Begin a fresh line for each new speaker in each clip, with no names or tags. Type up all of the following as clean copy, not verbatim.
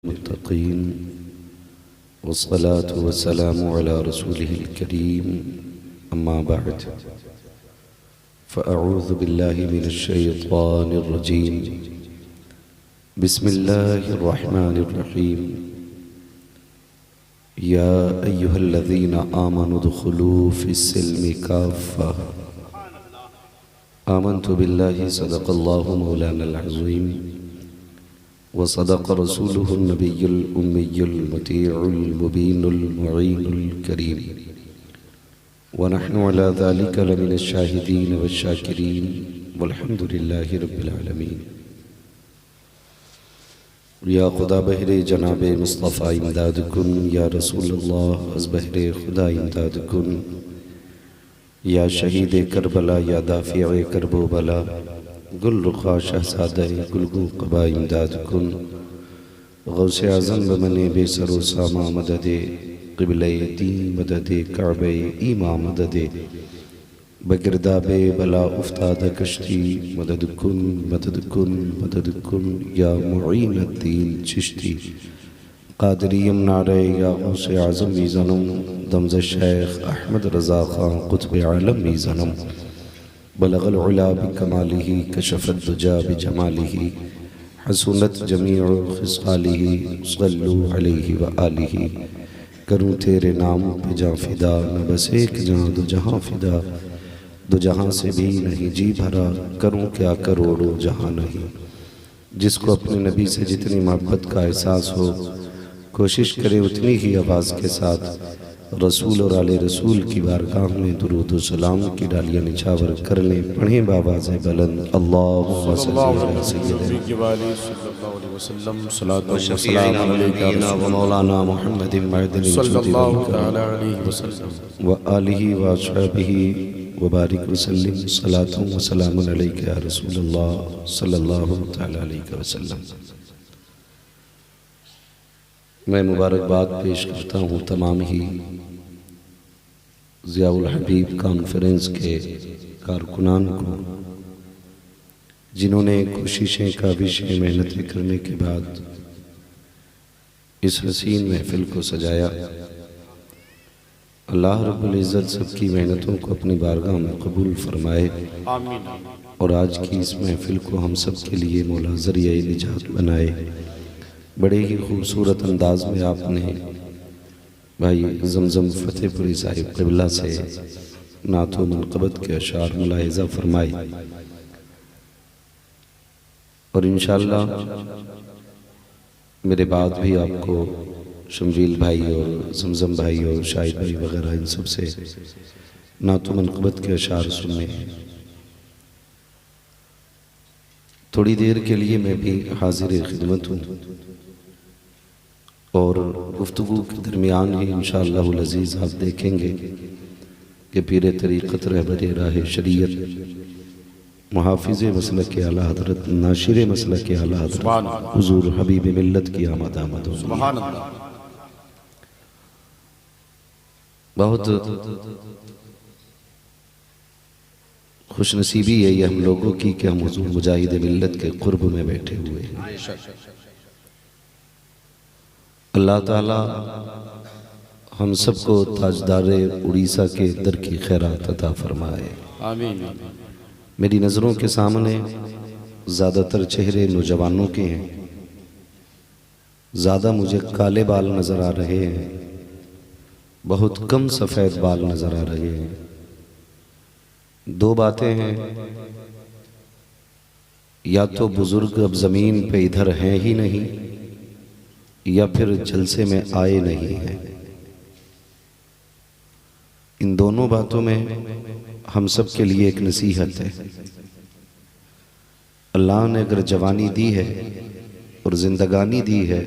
मुत्तक़ीन वस्सलातु वस्सलामु अला रसूलिहिल करीम अम्मा बअद फ़अऊज़ु बिल्लाहि मिनश शैतानिर रजीम बिस्मिल्लाहिर रहमानिर रहीम या अय्युहल्लज़ीना आमनु दुख़ुलू फ़िस्सिल्मि काफ़्फ़ा आमन्तु बिल्लाहि सदक़ल्लाहु मौलानल अज़ीम व सदक़ रसूलुहुन नबियुल उम्मियुल मुतीउल मुबीनुल मुईनुल करीम व नहनु अला ज़ालिका लमिनश शाहिदीन वश्शाकिरीन वल्हम्दुलिल्लाहि रब्बिल आलमीन। या खुदा बहरे जनाबे मुस्तफ़ा इमदाद कुन, या रसूलल्लाह अज़ बहरे खुदा इमदाद कुन, या शहीद करबला, या दाफ़िए करबो बला, गुल रुखा शहज़ादा गुलगू क़बा इमदाद कुन, गौसे आज़म बमने बेसरो सामा मददे क़िबले दी मददे काबे ईमा मददे बगिरदाबे बला उफ्ताद कश्ती मदद कुन मदद कुन मदद कुन, या मुईन अद्दीन चिश्ती क़ादिरीयम नारे, या गौसे आज़म मीज़नम दमज़ शेख अहमद रज़ा ख़ान क़ुत्ब आलम मीज़नम बलगल उला बिकमालिही कशफ़त दुजा बिजमालिही हसूनत जमीउ खिसालिही सल्लु अलैहि व आलिही। करूँ तेरे नाम पे जाँ फ़िदा, न बस एक जाँ दो जहाँ फ़िदा, दो जहाँ से भी नहीं जी भरा, करूँ क्या करोड़ों जहाँ नहीं। जिसको अपने नबी से जितनी मोहब्बत का एहसास हो, कोशिश करे उतनी ही आवाज़ के साथ रसूल और आले रसूल की बारगाह में दुरूद व सलाम की डालियाँ निछावर कर लें। पढ़ें बावाज़ बुलंद अल्लाहुम्मा सल्ली अला सय्यिदिना व मौलाना मुहम्मदिन व आलिहि व अस्हाबिहि व बारिक व सल्लिम सलातुन व सलामुन अलैका या रसूलल्लाह सल्लल्लाहु तआला अलैहि वसल्लम। मैं मुबारकबाद पेश करता हूँ तमाम ही ज़ियाउल हबीब कॉन्फ्रेंस के कारकुनान को, जिन्होंने कोशिशें काविशें मेहनतें करने के बाद इस हसीन महफिल को सजाया। अल्लाह रब्बुल इज़्ज़त सबकी मेहनतों को अपनी बारगाह में कबूल फरमाए और आज की इस महफिल को हम सब के लिए मौला ज़रिए निजात बनाए। बड़े ही खूबसूरत अंदाज में आपने भाई जमजम फतेहपुरी साहिब क़िबला से नातो मनक़बत के अशार मुलाहिज़ा फरमाई और इंशाअल्लाह मेरे बाद भी आपको शमवील भाई और जमजम भाई और शाहिद भाई वगैरह इन सब से नातो मनक़बत के अशार सुनने हैं। थोड़ी देर के लिए मैं भी हाजिर खिदमत हूँ और गुफ्तगू के दरमियान ही इंशाअल्लाहुल अज़ीज़ आप देखेंगे कि पीर तरीक़त रहबर राह शरीयत मुहाफ़िज़ मसलक आला हज़रत नाशिर मसलक आला हज़रत हुज़ूर हबीब मिल्लत की आमद आमद हो। बहुत खुशनसीबी है ये हम लोगों की कि हम हुज़ूर मुजाहिद मिल्लत के क़ुर्ब में बैठे हुए हैं। अल्लाह ताला हम सबको ताजदारे उड़ीसा के दर की खैरात अता फरमाए, आमीन। मेरी नज़रों के सामने ज़्यादातर चेहरे नौजवानों के हैं, ज़्यादा मुझे काले बाल नज़र आ रहे हैं, बहुत कम सफ़ेद बाल नज़र आ रहे हैं। दो बातें हैं, या तो बुज़ुर्ग अब ज़मीन पे इधर हैं ही नहीं, या फिर जलसे में आए नहीं हैं। इन दोनों बातों में हम सब के लिए एक नसीहत है। अल्लाह ने अगर जवानी दी है और जिंदगानी दी है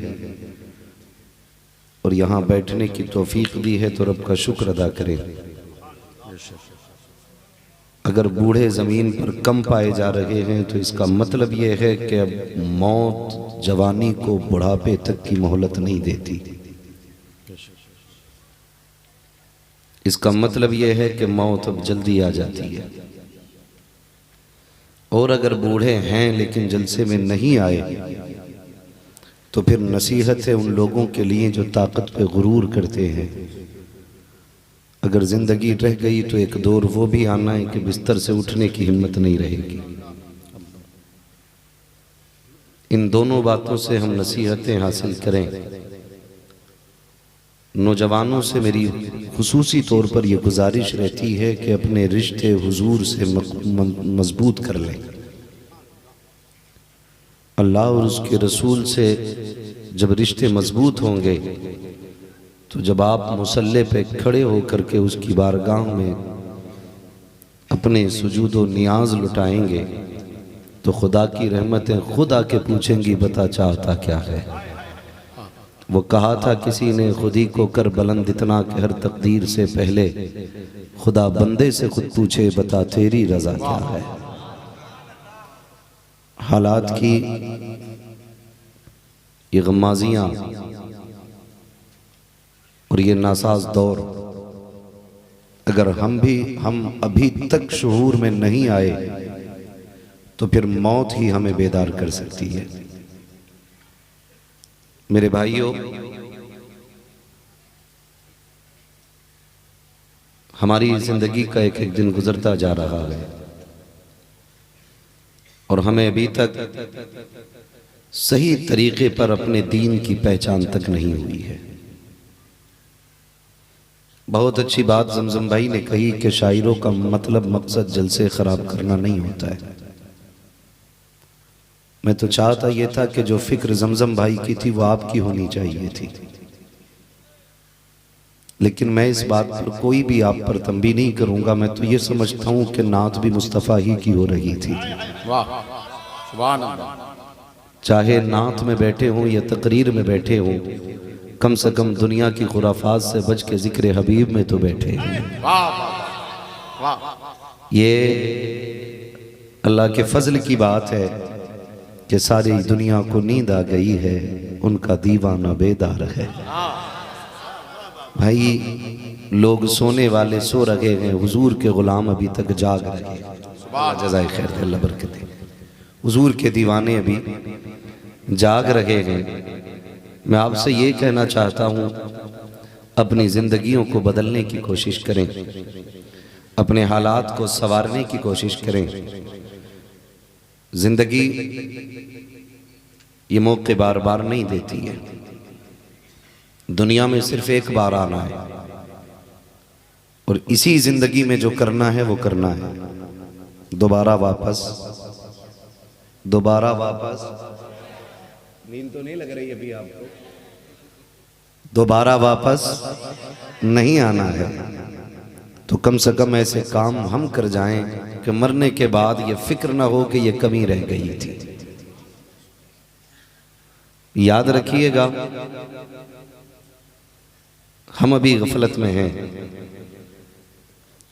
और यहाँ बैठने की तौफीक दी है तो रब का शुक्र अदा करें। अगर बूढ़े ज़मीन पर कम पाए जा रहे हैं तो इसका मतलब ये है कि अब मौत जवानी को बुढ़ापे तक की मोहलत नहीं देती। इसका मतलब ये है कि मौत अब जल्दी आ जाती है। और अगर बूढ़े हैं लेकिन जलसे में नहीं आए तो फिर नसीहत है उन लोगों के लिए जो ताकत पे गुरूर करते हैं। अगर ज़िंदगी रह गई तो एक दौर वो भी आना है कि बिस्तर से उठने की हिम्मत नहीं रहेगी। इन दोनों बातों से हम नसीहतें हासिल करें। नौजवानों से मेरी खुसूसी तौर पर यह गुजारिश रहती है कि अपने रिश्ते हुजूर से मजबूत कर लें। अल्लाह और उसके रसूल से जब रिश्ते मजबूत होंगे तो जब आप मुसल्ले पे खड़े होकर के उसकी बारगाह में अपने सुजूद व नियाज लुटाएंगे तो खुदा की रहमतें खुद आके पूछेंगी, बता चाहता क्या है। वो कहा था किसी ने, खुद ही को कर बुलंद इतना कि हर तकदीर से पहले खुदा बंदे से खुद पूछे, बता तेरी रजा क्या है। हालात की ये गम्माजियाँ और ये नासाज दौर, अगर हम अभी तक शऊर में नहीं आए तो फिर मौत ही हमें बेदार कर सकती है। मेरे भाइयों, हमारी जिंदगी का एक एक दिन गुजरता जा रहा है और हमें अभी तक सही तरीके पर अपने दीन की पहचान तक नहीं हुई है। बहुत अच्छी बात जमजम भाई ने कही कि शायरों का मतलब मकसद जलसे खराब करना नहीं होता है। मैं तो चाहता ये था कि जो फिक्र जमजम भाई की थी वो आपकी होनी चाहिए थी, लेकिन मैं इस बात पर कोई भी आप पर तंबी नहीं करूंगा। मैं तो ये समझता हूं कि नात भी मुस्तफ़ा ही की हो रही थी।
वाह, सुभान अल्लाह।
चाहे नात में बैठे हों या तकरीर में बैठे हों, कम से कम दुनिया की खुराफात से बच के जिक्र हबीब में तो बैठे हैं। ये अल्लाह के फजल की बात है कि सारी दुनिया को नींद आ गई है, उनका दीवाना बेदार है। भाई, लोग सोने वाले सो रहे हैं, हुजूर के गुलाम अभी तक जाग रहे हैं। जज़ाए खैर, अल्लाह बरकत दे। हुजूर के दीवाने अभी जाग रहे हैं। मैं आपसे ये कहना चाहता हूँ, अपनी ज़िंदगियों को बदलने की कोशिश करें, अपने हालात को संवारने की कोशिश करें। ज़िंदगी ये मौके बार बार नहीं देती है। दुनिया में सिर्फ एक बार आना है और इसी ज़िंदगी में जो करना है वो करना है। दोबारा वापस नींद तो नहीं लग रही अभी आपको? दोबारा वापस नहीं आना है तो कम से कम ऐसे काम हम कर जाएं कि मरने के बाद ये फिक्र ना हो कि ये कमी रह गई थी। याद रखिएगा, हम अभी गफलत में हैं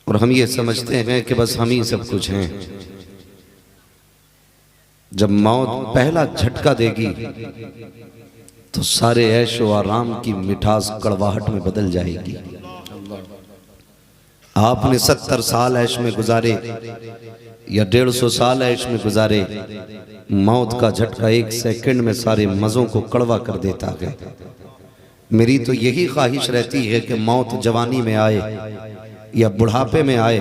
और हम ये समझते हैं कि बस हम ही सब कुछ हैं। जब मौत पहला झटका देगी तो सारे ऐश व आराम की मिठास कड़वाहट में बदल जाएगी। आपने 70 साल ऐश में गुजारे या 150 साल ऐश में गुजारे, मौत का झटका 1 सेकंड में सारे मज़ों को कड़वा कर देता है। मेरी तो यही ख्वाहिश रहती है कि मौत जवानी में आए या बुढ़ापे में आए,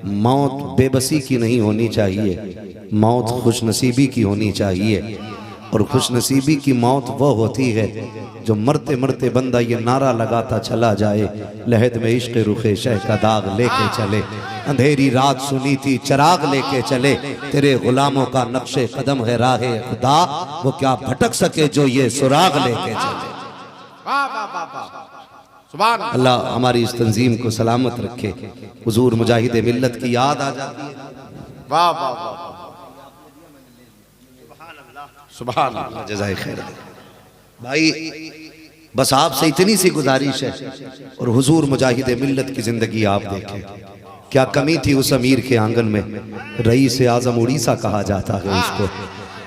मौत बेबसी की नहीं होनी चाहिए, मौत खुशनसीबी की होनी चाहिए। और खुशनसीबी की मौत वो होती है जो मरते मरते बंदा ये नारा लगाता चला जाए, लहद में इश्क रुखे शह का दाग लेके चले, अंधेरी रात सुनी थी चिराग लेके चले, तेरे गुलामों का नक्शे कदम है राहे खुदा, वो क्या भटक सके जो ये सुराग लेके चले। अल्लाह हमारी इस तंजीम को सलामत रखे। हुजूर मुजाहिद मिल्लत की याद आ जाती है।
वाह वाह वाह, सुभान अल्लाह,
जज़ाए खैर। भाई, बस आपसे इतनी सी गुजारिश है, और हुजूर मुजाहिद मिल्लत की जिंदगी आप देखें, क्या कमी थी उस अमीर के आंगन में। रईस आज़म उड़ीसा कहा जाता है उसको,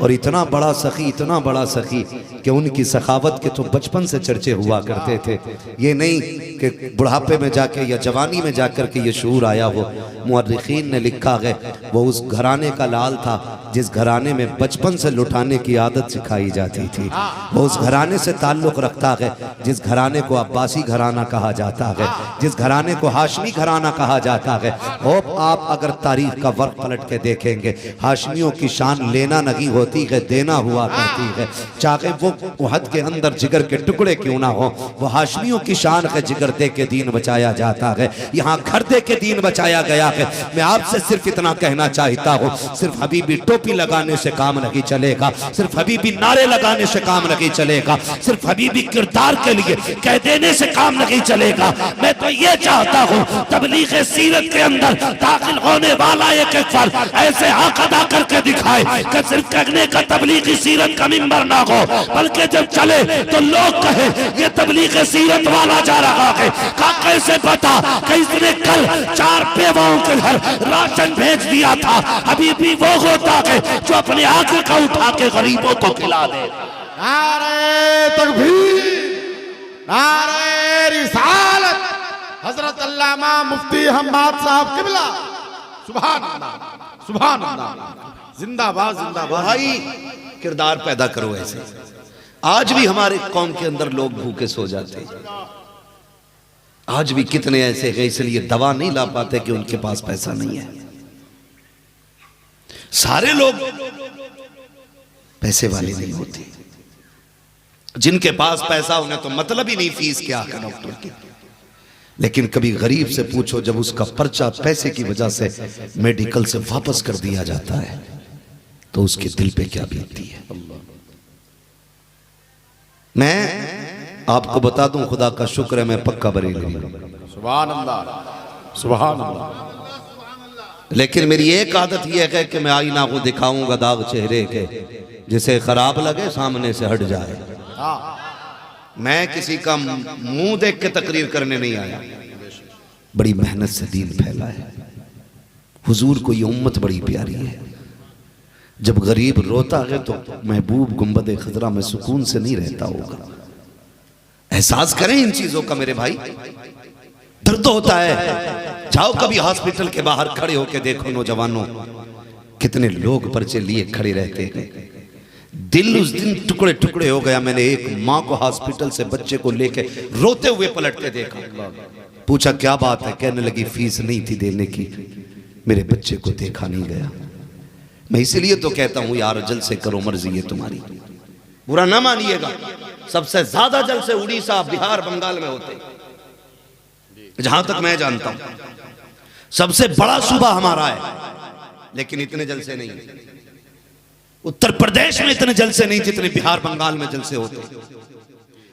और इतना बड़ा सखी कि उनकी सखावत के तो बचपन से चर्चे हुआ करते थे। ये नहीं कि बुढ़ापे में जाके या जवानी में जाकर के ये शूर आया हो। मुअर्रिखीन ने लिखा है वो उस घराने का लाल था जिस घराने में बचपन से लुटाने की आदत सिखाई जाती थी, वो उस घराने से ताल्लुक़ रखता है जिस घराने को अब्बासी घराना कहा जाता है, जिस घराने को हाशमी घराना कहा जाता है। और आप अगर तारीख का वर्क पलट के देखेंगे, हाशमियों की शान लेना नहीं होती है, देना हुआ करती है। चाहे वो उहद के अंदर जिगर के टुकड़े क्यों ना हो, वो हाशमियों की शान है, जिगर दे के दीन बचाया जाता है। यहाँ घर दे के दीन बचाया गया है। मैं आपसे सिर्फ इतना कहना चाहता हूँ, सिर्फ हबीबी टोपी लगाने से काम नहीं चलेगा, सिर्फ हबीबी नारे लगाने से काम नहीं चलेगा, सिर्फ हबीबी किरदार के लिए कह देने से काम नहीं चलेगा। मैं तो ये चाहता हूँ तबलीग सीरत के अंदर दाखिल होने वाला एक फर्द ऐसे हक अदा करके दिखाए कि सिर्फ कहने का तबलीग सीरत का मिंबर ना हो, बल्कि जब चले तो लोग कहे ये तबलीग सीरत वाला जा रहा है। का कैसे पता कि इसने कल 4 बेवाओं के घर राशन भेज दिया था। अभी भी वो होता है जो अपने आंखें का उठा के गरीबों को खिला दे।
नारे तकबीर, नारे रिसालत, हजरत अल्लामा मुफ्ती हम्माद साहब किबला, सुभान अल्लाह, सुभान अल्लाह, जिंदाबाद जिंदाबाद।
भाई किरदार पैदा करो ऐसे। आज भी हमारे कौम के अंदर लोग भूखे सो जाते हैं, आज भी कितने ऐसे हैं इसलिए दवा नहीं ला पाते कि उनके पास पैसा नहीं है। सारे लोग पैसे वाले नहीं होते, जिनके पास पैसा उन्हें तो मतलब ही नहीं फीस क्या है डॉक्टर की। लेकिन कभी गरीब से पूछो, जब उसका पर्चा पैसे की वजह से मेडिकल से वापस कर दिया जाता है तो उसके दिल पे क्या बीतती है। मैं आपको बता दूं, खुदा का शुक्र है मैं पक्का बरेलवी हूं।
सुभान अल्लाह, सुभान अल्लाह।
लेकिन मेरी एक आदत यह है कि मैं आईना को दिखाऊंगा दाग चेहरे के, जिसे खराब लगे सामने से हट जाए। मैं किसी का मुंह देख के तकरीर करने नहीं आया, बड़ी मेहनत से दीन फैला है। हुजूर को ये उम्मत बड़ी प्यारी है। जब गरीब रोता है तो महबूब गुंबद खजरा में सुकून से नहीं रहता होगा। एहसास करें इन चीजों का मेरे भाई, दर्द होता है। जाओ कभी हॉस्पिटल के बाहर खड़े होके देखो नौजवानों, कितने लोग पर्चे लिए खड़े रहते हैं। दिल उस दिन टुकड़े टुकड़े हो गया। मैंने एक माँ को हॉस्पिटल से बच्चे को लेके रोते हुए पलटते देखा। पूछा क्या बात है, कहने लगी फीस नहीं थी देने की, मेरे बच्चे को देखा नहीं गया। मैं इसलिए तो कहता हूं यार, जलसे करो, मर्जी है तुम्हारी, बुरा ना मानिएगा। सबसे ज्यादा जलसे उड़ीसा, बिहार, बंगाल में होते, जहां तक मैं जानता हूं। सबसे बड़ा सूबा हमारा है, लेकिन इतने जलसे नहीं। उत्तर प्रदेश में इतने जलसे नहीं जितने बिहार बंगाल में जलसे होते,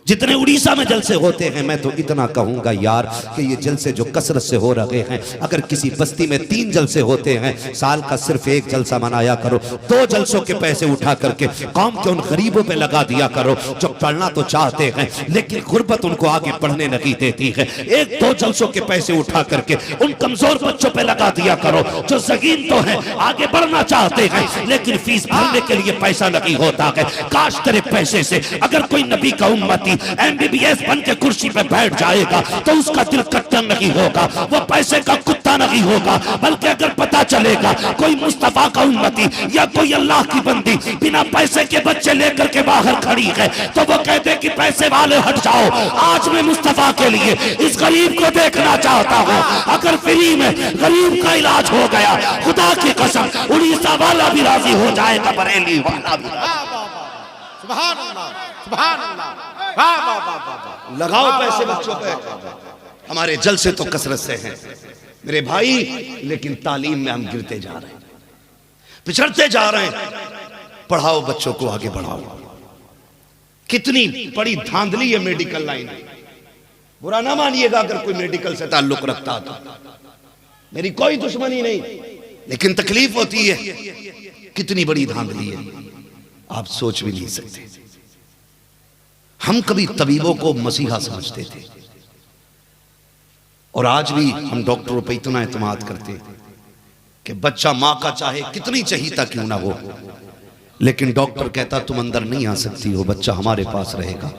जितने उड़ीसा में जलसे होते हैं। मैं तो इतना कहूंगा यार कि ये जलसे जो कसरत से हो रहे हैं, अगर किसी बस्ती में 3 जलसे होते हैं, साल का सिर्फ 1 जलसा मनाया करो। 2 जलसों के पैसे उठा करके कौम के उन गरीबों पे लगा दिया करो जो पढ़ना तो चाहते हैं लेकिन गुर्बत उनको आगे पढ़ने नहीं देती है। 1-2 जलसों के पैसे उठा करके उन कमजोर बच्चों पे लगा दिया करो जो ज़गीन तो है, आगे बढ़ना चाहते हैं लेकिन फीस भरने के लिए पैसा नहीं होता है। काश तेरे पैसे से अगर कोई नबी का उम्मती MBBS बन के कुर्सी पे बैठ जाएगा तो उसका दिल कट्टर नहीं होगा, वो पैसे का कुत्ता नहीं होगा। बल्कि अगर पता चलेगा कोई मुस्तफा का उम्मती या कोई अल्लाह की बंदी बिना पैसे के बच्चे लेकर के बाहर खड़ी है तो वो कहते कि पैसे वाले हट जाओ। आज मैं मुस्तफा के लिए इस गरीब को देखना चाहता हूँ। अगर फ्री में गरीब का इलाज हो गया, खुदा की कसम उड़ीसा वाला भी राजी हो जाएगा, बरेली वाला भी।
सुभान अल्लाह, सुभान अल्लाह।
लगाओ पैसे बच्चों पे। हमारे जलसे तो कसरत से हैं मेरे भाई, लेकिन तालीम में हम गिरते जा रहे हैं, पिछड़ते जा रहे हैं। पढ़ाओ बच्चों को, आगे बढ़ाओ। कितनी बड़ी धांधली है मेडिकल लाइन। बुरा ना मानिएगा अगर कोई मेडिकल से ताल्लुक रखता तो, मेरी कोई दुश्मनी नहीं, लेकिन तकलीफ होती है। कितनी बड़ी धांधली है, आप सोच भी नहीं सकते। हम कभी तबीबों को मसीहा समझते थे और आज भी हम डॉक्टरों पर इतना एतमाद करते कि बच्चा मां का चाहे कितनी चहीता क्यों ना हो, लेकिन डॉक्टर कहता तुम अंदर नहीं आ सकती हो, बच्चा हमारे पास रहेगा।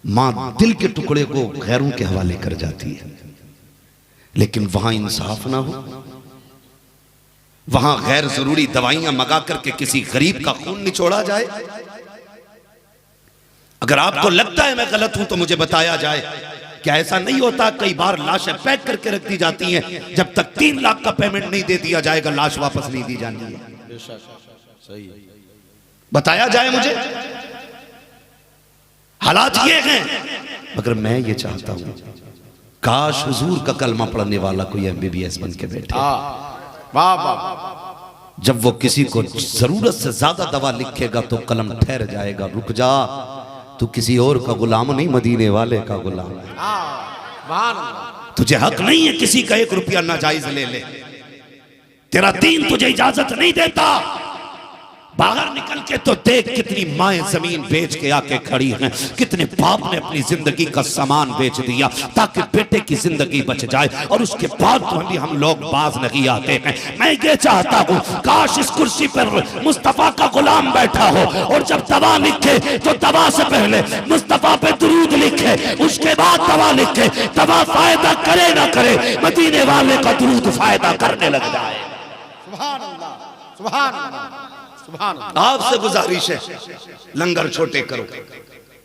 मां दिल के टुकड़े को गैरों के हवाले कर जाती है, लेकिन वहां इंसाफ ना हो, वहां गैर जरूरी दवाइयां मंगा करके किसी गरीब का खून निचोड़ा जाए? अगर आपको लगता है मैं गलत हूं तो मुझे बताया जाए। क्या ऐसा नहीं होता कई बार लाशें पैक करके रख दी जाती हैं, जब तक 3 लाख का पेमेंट नहीं दे दिया जाएगा लाश वापस नहीं दी जानी है?
सही
बताया जाए मुझे। हालात ये हैं। मगर मैं ये चाहता हूं काश हुजूर का कलमा पढ़ने वाला कोई MBBS बन के बैठे।
वाह वाह।
जब वो किसी को जरूरत से ज्यादा दवा लिखेगा तो कलम ठहर जाएगा, रुक जा, तू किसी और का गुलाम नहीं, मदीने वाले का गुलाम है। तुझे हक नहीं है किसी का 1 रुपया नाजायज ले ले। तेरा दीन तुझे इजाजत नहीं देता। बाहर निकल के तो देख कितनी माएं जमीन बेच के आके खड़ी हैं, कितने बाप ने अपनी जिंदगी का सामान बेच दिया ताकि बेटे की जिंदगी बच जाए, और उसके बाद तो हम लोग बाज नहीं आते हैं। मैं ये चाहता हूँ काश इस कुर्सी पर मुस्तफा का गुलाम बैठा हो, और जब दवा लिखे तो दवा से पहले मुस्तफा पे दुरूद लिखे, उसके बाद दवा लिखे। दवा फायदा करे ना करे, मदीने वाले का दुरूद फायदा करने लग जाए।
सुभान अल्लाह, सुभान अल्लाह।
आपसे गुजारिश है लंगर छोटे करो,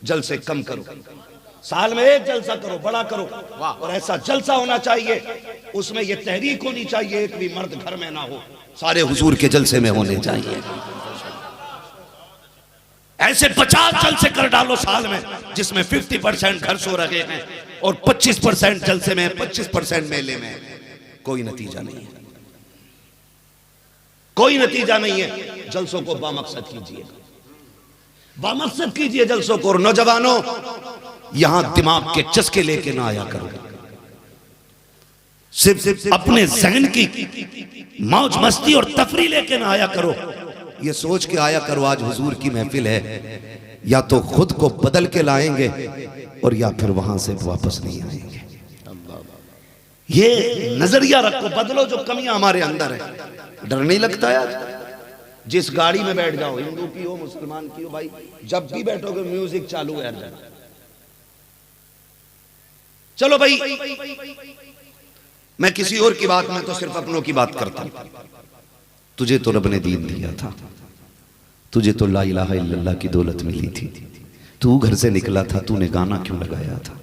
जलसे कम करो, साल में 1 जलसा करो, बड़ा करो, और ऐसा जलसा होना चाहिए उसमें ये तहरीक होनी चाहिए, एक भी मर्द घर में ना हो, सारे हुजूर के जलसे में होने चाहिए। ऐसे 50 जलसे कर डालो साल में जिसमें 50% घर सो रहे हैं और 25% जलसे में, 25% मेले में। कोई नतीजा नहीं है, कोई नतीजा नहीं है। जलसों को बामकसद कीजिए, बामकसद कीजिए जलसों को। और नौजवानों, यहां दिमाग के चस्के लेके ना आया करो, सिर्फ अपने जहन की मौज मस्ती और तफरी लेके ना आया करो। ये सोच के आया करो आज हुजूर की महफिल है, या तो खुद को बदल के लाएंगे और या फिर वहां से वापस नहीं आएंगे। ये नजरिया रखो, बदलो जो कमियां हमारे अंदर है। डर नहीं लगता यार? जिस गाड़ी में बैठ जाओ, हिंदू की हो मुसलमान की हो, भाई जब भी बैठोगे म्यूजिक चालू है। चलो भाई, मैं किसी और की बात में तो सिर्फ अपनों की बात करता हूं। तुझे तो रब ने दीन दिया था, तुझे तो ला इलाहा इल्लल्लाह की दौलत मिली थी, तू घर से निकला था, तूने गाना क्यों लगाया था?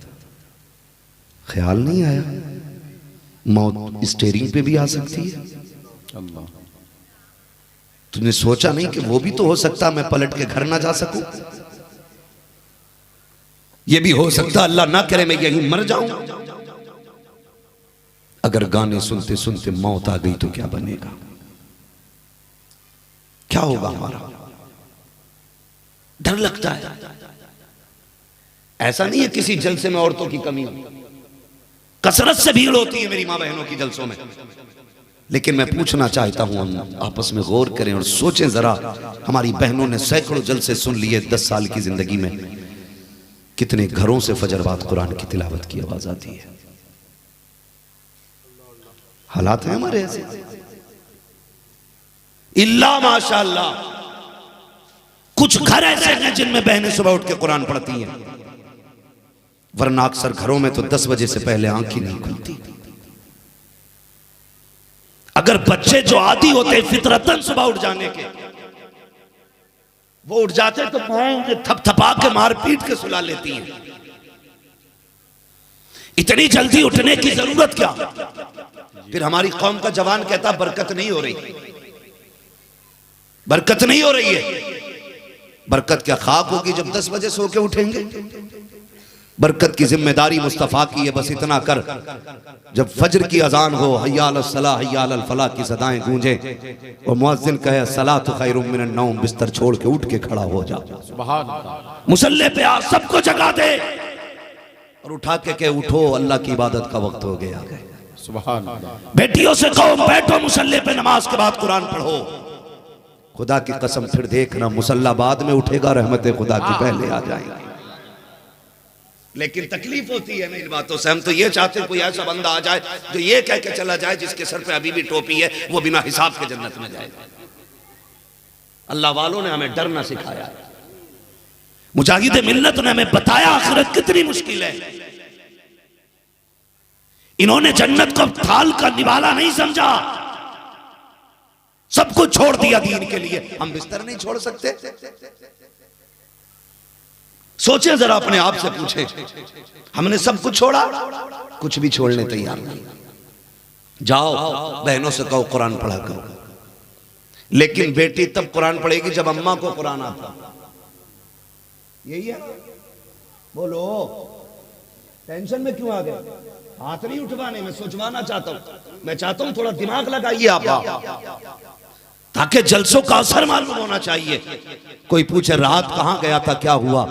ख्याल नहीं आया मौत स्टेयरिंग पे भी आ सकती है? तुमने सोचा नहीं कि वो भी तो हो सकता मैं पलट के घर ना जा सकूं? ये भी हो सकता अल्लाह ना करे मैं यहीं मर जाऊं। अगर गाने सुनते सुनते मौत आ गई तो क्या बनेगा? क्या होगा हमारा? डर लगता है। ऐसा नहीं है किसी जलसे में औरतों की कमी, कसरत से भीड़ होती है मेरी मां बहनों की जलसों में। लेकिन मैं पूछना चाहता हूं, हम आपस में गौर करें और सोचें जरा, हमारी बहनों ने सैकड़ों जलसे सुन लिए 10 साल की जिंदगी में, कितने घरों से फजर बाद कुरान की तिलावत की आवाज आती है। हालात हैं हमारे ऐसे। इल्ला माशाअल्लाह कुछ घर ऐसे हैं जिनमें बहनें सुबह उठ के कुरान पढ़ती हैं, वरना अक्सर घरों में तो 10 बजे से पहले आंख ही नहीं खुलती। अगर बच्चे जो आदी होते फितरतन सुबह उठ जाने के, वो उठ जाते तो थपथपा के मार पीट के सुला लेती हैं। इतनी जल्दी उठने की जरूरत क्या? फिर हमारी कौम का जवान कहता बरकत नहीं हो रही, बरकत नहीं हो रही है। बरकत क्या खाक होगी जब 10 बजे सो के उठेंगे? बरकत की जिम्मेदारी मुस्तफा की है। बस इतना कर, जब फजर की अजान हो, हय्या अलस सलाह हय्या अलल फलाह की सदाएं गूंजे और मुअज्जिन कहे सलातु खैरुम मिनन नौम, बिस्तर छोड़ के उठ के खड़ा हो जा,
सुभान अल्लाह,
मुसल्ले पे आ, सबको जगा दे और उठा के उठो, अल्लाह की इबादत का वक्त हो गया।
सुभान अल्लाह।
बेटियों से कहो बैठो मुसल्ले पे, नमाज के बाद कुरान पढ़ो। खुदा की कसम फिर देखना, मुसल्ला बाद में उठेगा, रहमतें खुदा की पहले आ जाएंगी। लेकिन तकलीफ होती है इन बातों से। हम तो ये चाहते हैं कोई ऐसा बंदा आ जाए जो ये कह के चला जाए जिसके सर पे अभी भी टोपी है, वो बिना हिसाब के जन्नत में जाएगा। अल्लाह वालों ने हमें डरना सिखाया है, मुजाहिद मिल्लत ने हमें बताया आखिरत कितनी मुश्किल है। इन्होंने जन्नत को थाल का निवाला नहीं समझा, सब कुछ छोड़ दिया दीन के लिए, हम बिस्तर नहीं छोड़ सकते? सोचें जरा, अपने आप से पूछें, हमने सब कुछ छोड़ा? कुछ भी छोड़ने तैयार नहीं। जाओ बहनों से कहो कुरान पढ़ा करो, लेकिन बेटी तब कुरान पढ़ेगी जब अम्मा को कुरान आता। यही है? बोलो, टेंशन में क्यों आ गए? हाथ नहीं उठवाने में, सोचवाना चाहता हूं। मैं चाहता हूं थोड़ा दिमाग लगाइए आप, ताकि जलसों का असर मालूम होना चाहिए। कोई पूछे रात कहां गया था, क्या हुआ?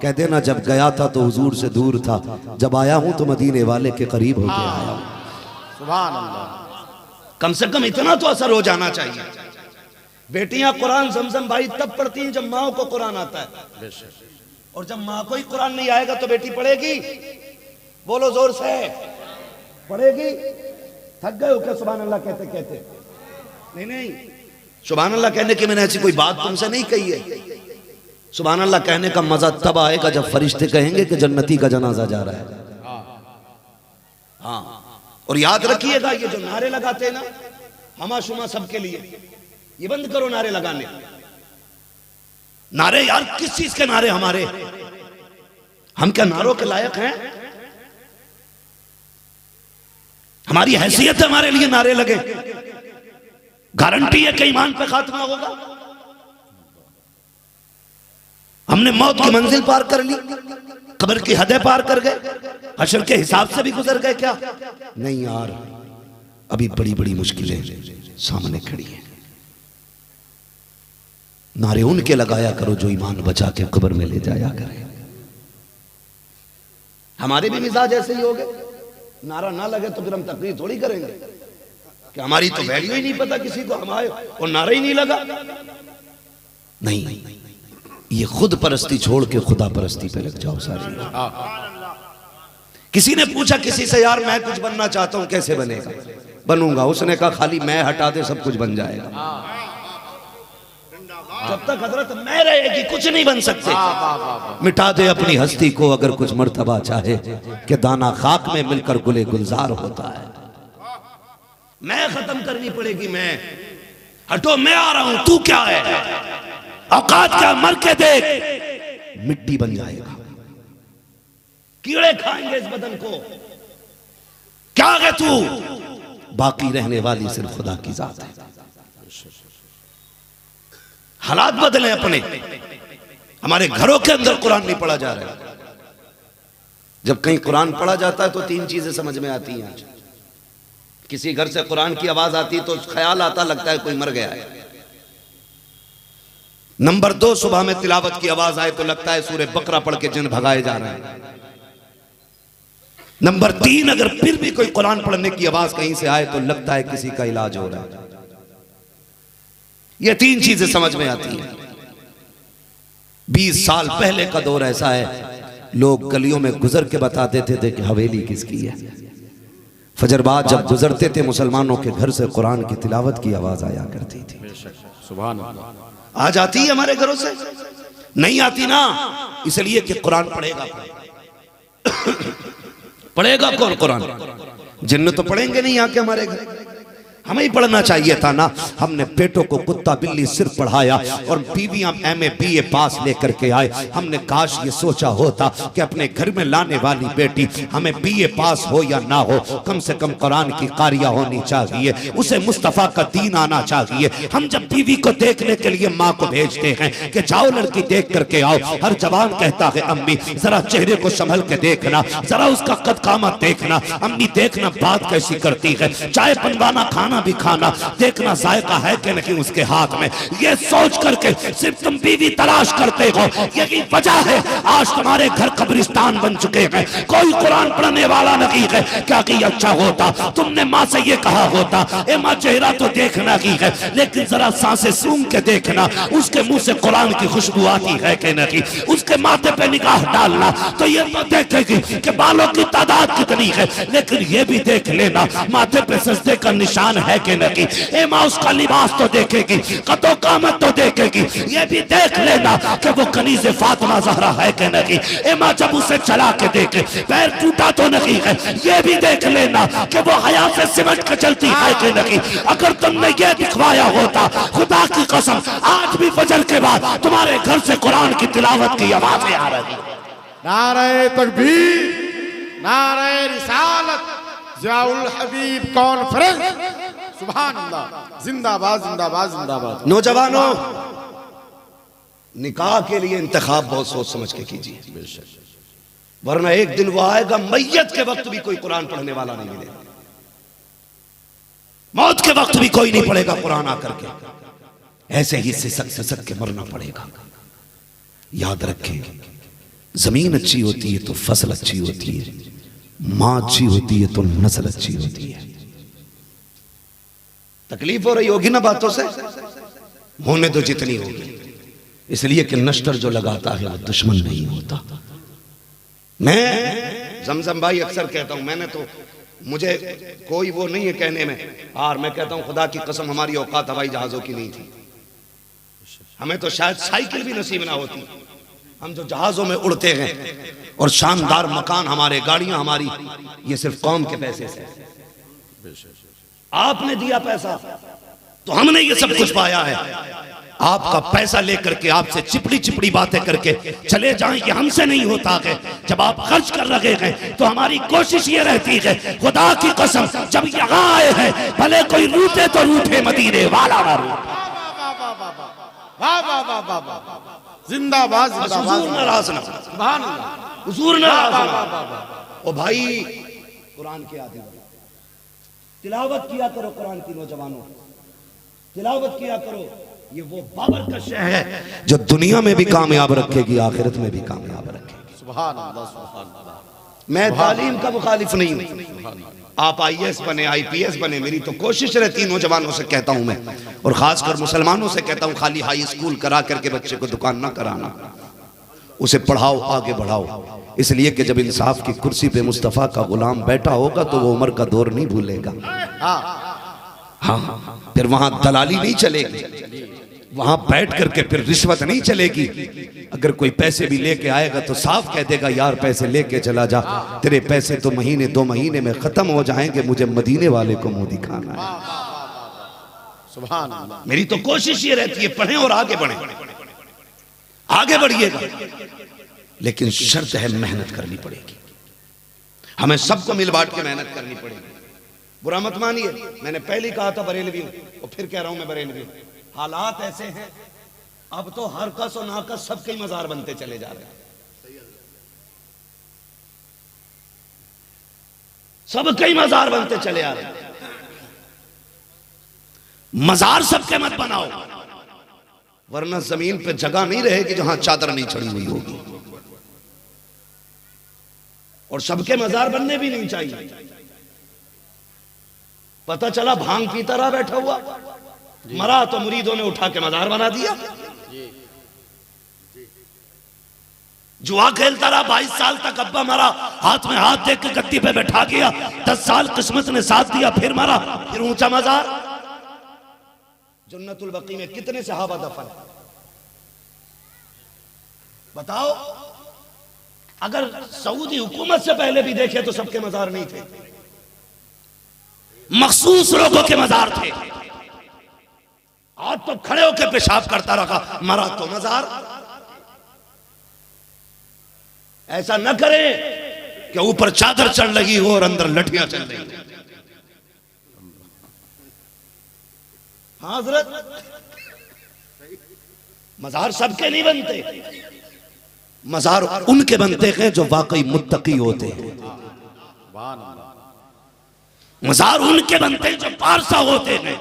कह देना जब गया था तो हुजूर से दूर था, जब आया हूं तो मदीने वाले के करीब होके आया हूं।
सुभान अल्लाह।
कम से कम इतना तो असर हो जाना चाहिए। बेटियां कुरान जमजम भाई तब पढ़ती हैं जब माँ को कुरान आता है, और जब माँ को ही कुरान नहीं आएगा तो बेटी पढ़ेगी? बोलो जोर से, पढ़ेगी? थक गए हो क्या सुभान अल्लाह कहते कहते? नहीं नहीं, सुभान अल्लाह कहने की मैंने ऐसी कोई बात तुमसे नहीं कही है। सुभान अल्लाह कहने का मजा तब आएगा जब फरिश्ते कहेंगे कि जन्नती का जनाजा जा रहा है। हाँ, और याद रखिएगा ये जो नारे लगाते हैं ना, हमा शुमा सबके लिए, ये बंद करो नारे लगाने। नारे यार किस चीज के नारे हमारे? हम क्या नारों के लायक हैं? हमारी हैसियत है हमारे लिए नारे लगे? गारंटी है कि ईमान पे खात्मा होगा? हमने मौत की मंजिल पार कर ली, कब्र की हदें पार कर गए, हशर के हिसाब से भी गुजर गए क्या? नहीं यार, अभी बड़ी बड़ी मुश्किलें सामने खड़ी हैं। नारे उनके लगाया करो जो ईमान बचा के कब्र में ले जाया करे। हमारे भी मिजाज ऐसे ही हो गए, नारा ना लगे तो फिर हम तकरीर थोड़ी करेंगे कि हमारी तो वैल्यू ही नहीं पता किसी को, हमारे और नारा ही नहीं लगा। नहीं, ये खुद परस्ती छोड़ के खुदा परस्ती पे लग जाओ सारी। किसी ने पूछा किसी से, यार मैं कुछ बनना चाहता हूं, कैसे बनेगा? बनूंगा। उसने कहा खाली मैं हटा दे सब कुछ बन जाएगा। जब तक हजरत मैं रहेगी कुछ नहीं बन सकते। मिटा दे अपनी हस्ती को अगर कुछ मर्तबा चाहे, कि दाना खाक में मिलकर गुले गुलजार होता है। मैं खत्म करनी पड़ेगी। मैं हटो, मैं आ रहा हूं, तू क्या है? औकात क्या? मर के देख, मिट्टी बन जाएगा, कीड़े खाएंगे इस बदन को। क्या है तू? बाकी रहने वाली सिर्फ खुदा की जात है। हालात बदले अपने। हमारे घरों के अंदर कुरान नहीं पढ़ा जा रहा है। जब कहीं कुरान पढ़ा जाता है तो तीन चीजें समझ में आती हैं। किसी घर से कुरान की आवाज आती तो ख्याल आता, लगता है कोई मर गया है। नंबर 2, सुबह में तिलावत की आवाज आए तो लगता है सूरह बकरा पढ़ के जिन भगाए जा रहे हैं। नंबर 3, अगर फिर भी कोई कुरान पढ़ने की आवाज कहीं से आए तो लगता है किसी का इलाज हो रहा है। ये तीन चीजें समझ में आती हैं। 20 साल पहले का दौर ऐसा है, लोग गलियों में गुजर के बता देते थे कि हवेली किसकी है। फजर बाद जब गुजरते थे मुसलमानों के घर से कुरान की तिलावत की आवाज आया करती थी।
सुभान अल्लाह।
आज आती है हमारे घरों से? नहीं आती ना, इसलिए कि कुरान पढ़ेगा पढ़ेगा कौन कुरान? जिन्न तो पढ़ेंगे नहीं आके हमारे घर। हमें ही पढ़ना चाहिए था ना। हमने बेटों को कुत्ता बिल्ली सिर्फ पढ़ाया और बीवियां MA BA पास लेकर के आए। हमने काश ये सोचा होता कि अपने घर में लाने वाली बेटी हमें BA पास हो या ना हो, कम से कम कुरान की कारिया होनी चाहिए, उसे मुस्तफ़ा का दीन आना चाहिए। हम जब बीवी को देखने के लिए माँ को भेजते हैं कि जाओ लड़की देख करके आओ, हर जवान कहता है अम्मी जरा चेहरे को संभल के देखना, जरा उसका कद कामत देखना, अम्मी देखना बात कैसी करती है, चाय बनवाना खाना भी खाना, देखना जायका है कि नहीं उसके हाथ में। ये सोच करके सिर्फ तुम बीवी तलाश करते हो, यही वजह है आज तुम्हारे घर कब्रिस्तान बन चुके हैं। कोई कुरान पढ़ने वाला नहीं है। क्या कि अच्छा होता तुमने माँ से ये कहा होता, ए माँ चेहरा तो देखना ही है लेकिन जरा सांसें सूंघ के देखना, उसके मुंह से कुरान की खुशबू आती है कि नहीं, उसके माथे पे निगाह डालना तो ये तो देखेगी कि बालों की तादाद कितनी है, लेकिन ये भी देख लेना माथे पे सजदे का निशान है कि नहीं, ए माँ उसका लिबास तो देखेगी, कदो कामत तो देखेगी, ये भी देख लेना कि वो कनीज़े फातिमा ज़हरा है कि नहीं। ए माँ जब उसे चला के देखे पैर टूटा तो नहीं है, ये भी देख लेना कि वो हया से सिमट के चलती है कि नहीं। अगर तुमने ये दिखवाया होता, खुदा की कसम आज भी फजर के बाद तुम्हारे घर से कुरान की तिलावत की आवाजें आ रही।
नारे तकबीर, नारे रिसालत, ज़ियाउल हबीब कॉन्फ्रेंस, सुभान अल्लाह, जिंदाबाद जिंदाबाद जिंदाबाद।
नौजवानों, निकाह के लिए इंतखाब बहुत सोच समझ के कीजिए, वरना एक दिन वो आएगा मैयत के वक्त भी कोई कुरान पढ़ने वाला नहीं मिलेगा, मौत के वक्त भी कोई नहीं पढ़ेगा कुरान आकर के, ऐसे ही सिसक के मरना पड़ेगा। याद रखें, जमीन अच्छी होती है तो फसल अच्छी होती है, मां अच्छी होती है तो नस्ल अच्छी होती है। तकलीफ हो रही होगी ना बातों से, होने दो जितनी होगी, इसलिए कि नश्तर जो लगाता है वो दुश्मन नहीं होता। मैं जमजम भाई अक्सर कहता हूं, मैंने तो, मुझे कोई वो नहीं है कहने में, और मैं कहता हूं खुदा की कसम हमारी औकात हवाई जहाजों की नहीं थी, हमें तो शायद साइकिल भी नसीब ना होती। हम जो जहाजों में उड़ते हैं और शानदार मकान हमारे, गाड़ियां हमारी, ये सिर्फ कौम के पैसे से। आपने दिया पैसा तो हमने ये सब कुछ पाया है। आपका पैसा लेकर के आपसे चिपड़ी चिपड़ी बातें करके चले जाएं, ये हमसे नहीं होता है। जब आप खर्च कर रहे हैं तो हमारी कोशिश ये रहती है, खुदा की कसम जब यहाँ आए हैं भले कोई रूठे तो रूठे, मदीने वाला ना रूठे।
वाह वाह वाह वाह वाह, जिंदाबाद जिंदाबाद,
नाराज ना,
सुभान अल्लाह,
हुजूर नाराज। ओ भाई, कुरान के आदि तिलावत किया करो कुरान की, नौजवानों तिलावत किया करो। ये वो बाबरकश है जो दुनिया में भी कामयाब रखेगी, आखिरत में भी कामयाब रखेगी।
सुभान अल्लाह सुभान अल्लाह।
मैं तालीम का मुखालिफ नहीं हूं, आप IAS बने, IPS बने, मेरी तो कोशिश रहती है, नौजवानों से कहता हूं मैं, और खासकर मुसलमानों से कहता हूं, खाली हाई स्कूल करा करके बच्चे को दुकान ना कराना, उसे पढ़ाओ, आगे बढ़ाओ। इसलिए कि जब इंसाफ की कुर्सी पे मुस्तफ़ा का गुलाम बैठा होगा तो वो उम्र का दौर नहीं भूलेगा। हाँ, फिर वहां दलाली नहीं चलेगी, वहां बैठ करके फिर रिश्वत नहीं चलेगी। अगर कोई पैसे भी लेके आएगा तो साफ कह देगा, यार पैसे लेके चला जा, तेरे पैसे तो महीने 2 महीने में खत्म हो जाएंगे, मुझे मदीने वाले को मुंह दिखाना है।
सुभान अल्लाह।
मेरी तो कोशिश ये रहती है, पढ़ें और आगे बढ़ें, आगे बढ़िएगा, लेकिन शर्त है मेहनत करनी पड़ेगी, हमें सबको मिल बांट के मेहनत करनी पड़ेगी। बुरा मत मानिए, मैंने पहले कहा था बरेलवी हूं और फिर कह रहा हूं मैं बरेलवी हूं। हालात ऐसे हैं, अब तो हर कस और नाकस सबके ही मजार बनते चले जा रहे हैं, सबके ही मजार बनते चले आ रहे हैं। मजार सबके मत बनाओ, वरना जमीन पे जगह नहीं रहेगी जहां चादर नहीं चढ़ी हुई होगी, और सबके मजार बनने भी नहीं चाहिए। पता चला भांग पीता रहा बैठा हुआ, मरा तो मुरीदों ने उठा के मजार बना दिया। जुआ खेलता रहा 22 साल तक, अब्बा मरा, हाथ में हाथ देख के गद्दी पे बैठा गया, 10 साल किस्मत ने साथ दिया, फिर मरा, फिर ऊंचा मजार। जन्नतुल बकी में कितने सहाबा दफन, बताओ। अगर सऊदी हुकूमत से पहले भी देखे तो सबके मजार नहीं थे, मखसूस लोगों के मजार थे। आज तो खड़े होकर पेशाब करता रहा, मरा तो मजार। ऐसा न करें कि ऊपर चादर चढ़ लगी हो और अंदर लठियां चल रही हो। हाँ हजरत, मजार सबके नहीं बनते, मजार उनके बनते हैं जो वाकई मुत्तकी होते हैं, मजार उनके बनते हैं जो पारसा होते हैं।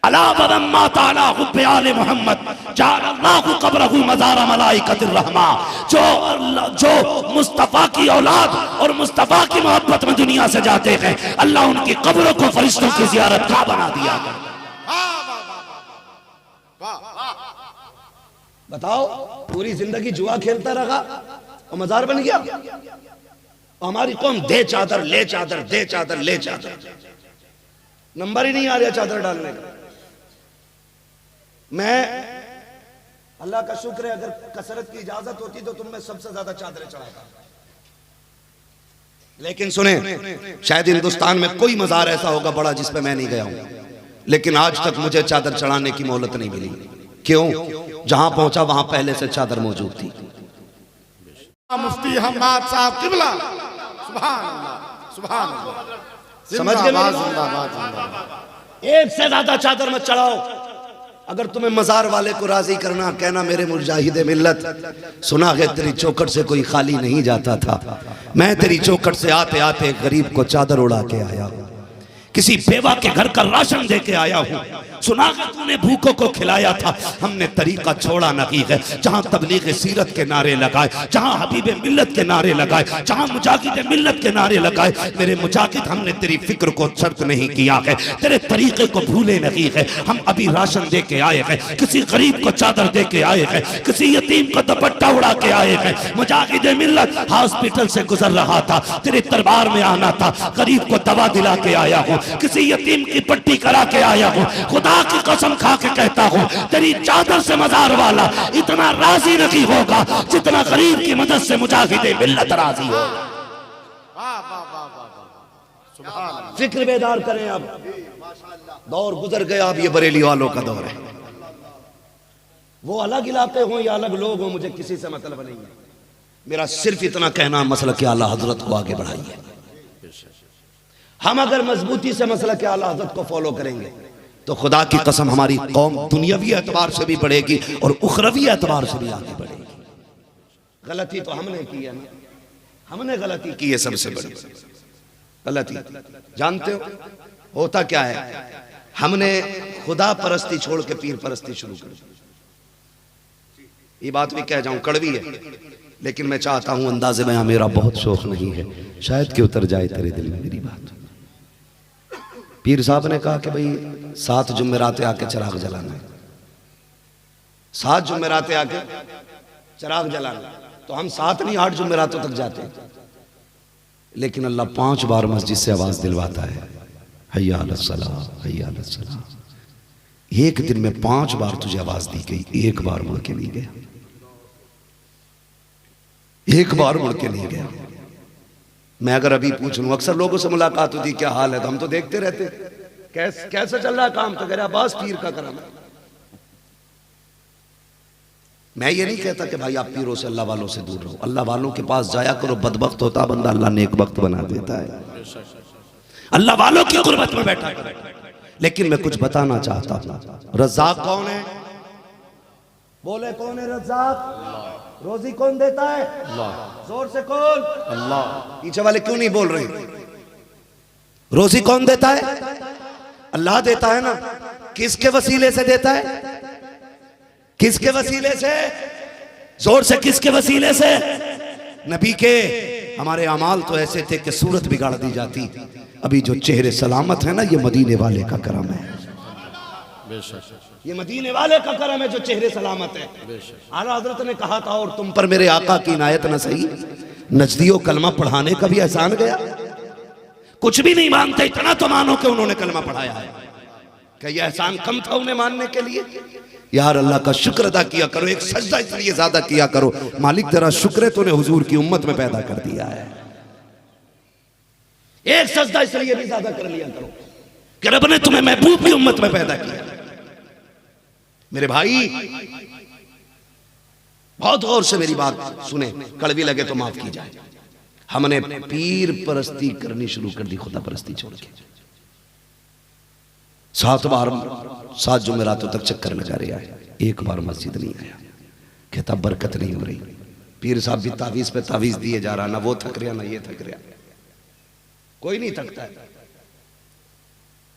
अला वम्मा ताला हुब्बे आले मोहम्मद जअलल्लाहु क़ब्रहु मज़ार मलाइकतिर रहमा। जो मुस्तफ़ा की औलाद और मुस्तफ़ा की मोहब्बत में दुनिया से जाते हैं, अल्लाह उनकी कब्रों को फरिश्तों की ज़ियारत का बना दिया। बताओ, पूरी जिंदगी जुआ खेलता रहा और मजार बन गया। हमारी कौम दे चादर ले चादर, दे चादर ले चादर। नंबर ही नहीं आ रहा चादर डालने का। मैं अल्लाह का शुक्र है, अगर कसरत की इजाजत होती तो तुम में सबसे ज्यादा चादरें चढ़ाता। लेकिन सुने, शायद हिंदुस्तान में कोई मजार ऐसा होगा बड़ा जिस पे मैं नहीं गया हूं, लेकिन आज तक मुझे चादर चढ़ाने की मोहलत नहीं मिली। क्यों? जहां पहुंचा वहां पहले से चादर मौजूद थी।
मुफ्ती हम्माद साहब किबला, सुभान अल्लाह, सुभान अल्लाह।
समझ गए?
जिंदाबाद, जिंदाबाद।
एक से ज्यादा चादर मत चढ़ाओ। अगर तुम्हें मजार वाले को राजी करना, कहना मेरे मुजाहिदे मिल्लत, सुना है तेरी चौखट से कोई खाली नहीं जाता था। मैं तेरी चौखट से आते आते गरीब को चादर उड़ा के आया हूं, किसी बेवा के घर का राशन दे के आया हूं। सुना है तूने भूखों को खिलाया था। हमने तरीका छोड़ा नहीं है। जहां तबलीग सीरत के नारे लगाए, जहां हबीब मिल्लत के नारे लगाए, जहां मुजाहिद मिल्लत के नारे लगाए, मेरे मुजाहिद हमने तेरी फिक्र को छर्क नहीं किया है, तेरे तरीके को भूले नहीं है। हम अभी राशन दे के आए हैं, किसी गरीब को चादर दे के आए हैं, किसी यतीम को दुपट्टा उड़ा के आए हैं। मुजाहिद मिल्लत हॉस्पिटल से गुजर रहा था, तेरे दरबार में आना था, गरीब को दवा दिला के आया हूँ, किसी यतीम की पट्टी करा के आया हूँ। खुदा की कसम खा के कहता हूँ, तेरी चादर से मजार वाला इतना राजी नहीं होगा जितना गरीब की मदद से मुजाहिद मिल्लत राजी हो। फिक्र बेदार करें। अब दौर गुजर गया, अब ये बरेली वालों का दौर है। वो अलग इलाके हों या अलग लोग हों, मुझे किसी से मतलब नहीं है। मेरा सिर्फ इतना कहना, मसला के आला हजरत को आगे बढ़ाइए। हम अगर मजबूती से मसला के आला हजरत को फॉलो करेंगे तो खुदा की कसम हमारी कौम दुनियावी एतबार से भी बढ़ेगी और उखरवी एतबार से भी आगे बढ़ेगी। गलती तो हमने की है ना, हमने गलती की है। सबसे बड़ी गलती जानते हो होता क्या है? हमने खुदा परस्ती छोड़ के पीर परस्ती शुरू कर दी। ये बात भी कह जाऊं, कड़वी है, लेकिन मैं चाहता हूं, अंदाजे में मेरा बहुत शौक नहीं है, शायद कि उतर जाए तेरे दिल में मेरी बात। पीर साहब ने कहा कि भाई 7 जुमेराते आके चिराग जलाना है, 7 जुमेराते आके चिराग जलाना। तो हम 7 नहीं 8 जुमेरातों तक जाते हैं, लेकिन अल्लाह 5 बार मस्जिद से आवाज दिलवाता है, हय्या अलस सलाह, हय्या अलस सलाह। एक दिन में 5 बार तुझे आवाज दी गई, एक बार मुड़ के नहीं गया, एक बार मुड़ के नहीं गया। मैं अगर अभी पूछ लूं, अक्सर लोगों से मुलाकात होती, क्या हाल है, तो हम तो देखते रहते, कैसे चल रहा है काम, तो कह रहा बस पीर का करम है। मैं ये नहीं कहता कि भाई आप पीरों से, अल्लाह वालों से दूर रहो। अल्लाह वालों के पास जाया करो, बदबख्त होता बंदा अल्लाह नेक वक्त बना देता है। अल्लाह वालों की गुर्बत में बैठा है। लेकिन मैं कुछ बताना चाहता हूं, रज़्ज़ाक कौन है? बोले कौन है रज़्ज़ाक? रोजी कौन देता है? अल्लाह। जोर से कौन? अल्लाह। पीछे वाले क्यों नहीं बोल रहे? रोजी कौन देता है? अल्लाह देता है ना। किसके वसीले से देता है? किसके वसीले से? जोर से, किसके वसीले से? नबी के। हमारे अमाल तो ऐसे थे कि सूरत बिगाड़ दी जाती। अभी जो चेहरे सलामत है ना, ये मदीने वाले का करम है। ये मदीने वाले का करम है जो चेहरे सलामत है। आला हजरत ने कहा था, और तुम पर मेरे आका की इनायत न सही, नजदियों कलमा पढ़ाने का भी एहसान गया। कुछ भी नहीं मानते, इतना तो मानो कि उन्होंने कलमा पढ़ाया है। क्या यह एहसान कम था उन्हें मानने के लिए? यार अल्लाह का शुक्र अदा किया करो। एक सजदा इसलिए ज्यादा किया करो, मालिक तेरा शुक्र है तूने हुजूर की उम्मत में पैदा कर दिया है। एक सजदा इसलिए भी ज्यादा कर लिया करो कि रब ने तुम्हें महबूब की उम्मत में पैदा किया। मेरे भाई बहुत गौर से मेरी बात सुने, कड़वी लगे तो माफ की जाए। हमने पीर परस्ती करनी शुरू कर दी, खुदा परस्ती छोड़ के। 7 बार 7 जुमेरातों तक चक्कर लगा रहा है, एक बार मस्जिद नहीं आया। कहता बरकत नहीं हो रही। पीर साहब भी तावीज पे तावीज दिए जा रहा, ना वो थक रहा ना ये थक रहा, कोई नहीं थकता है।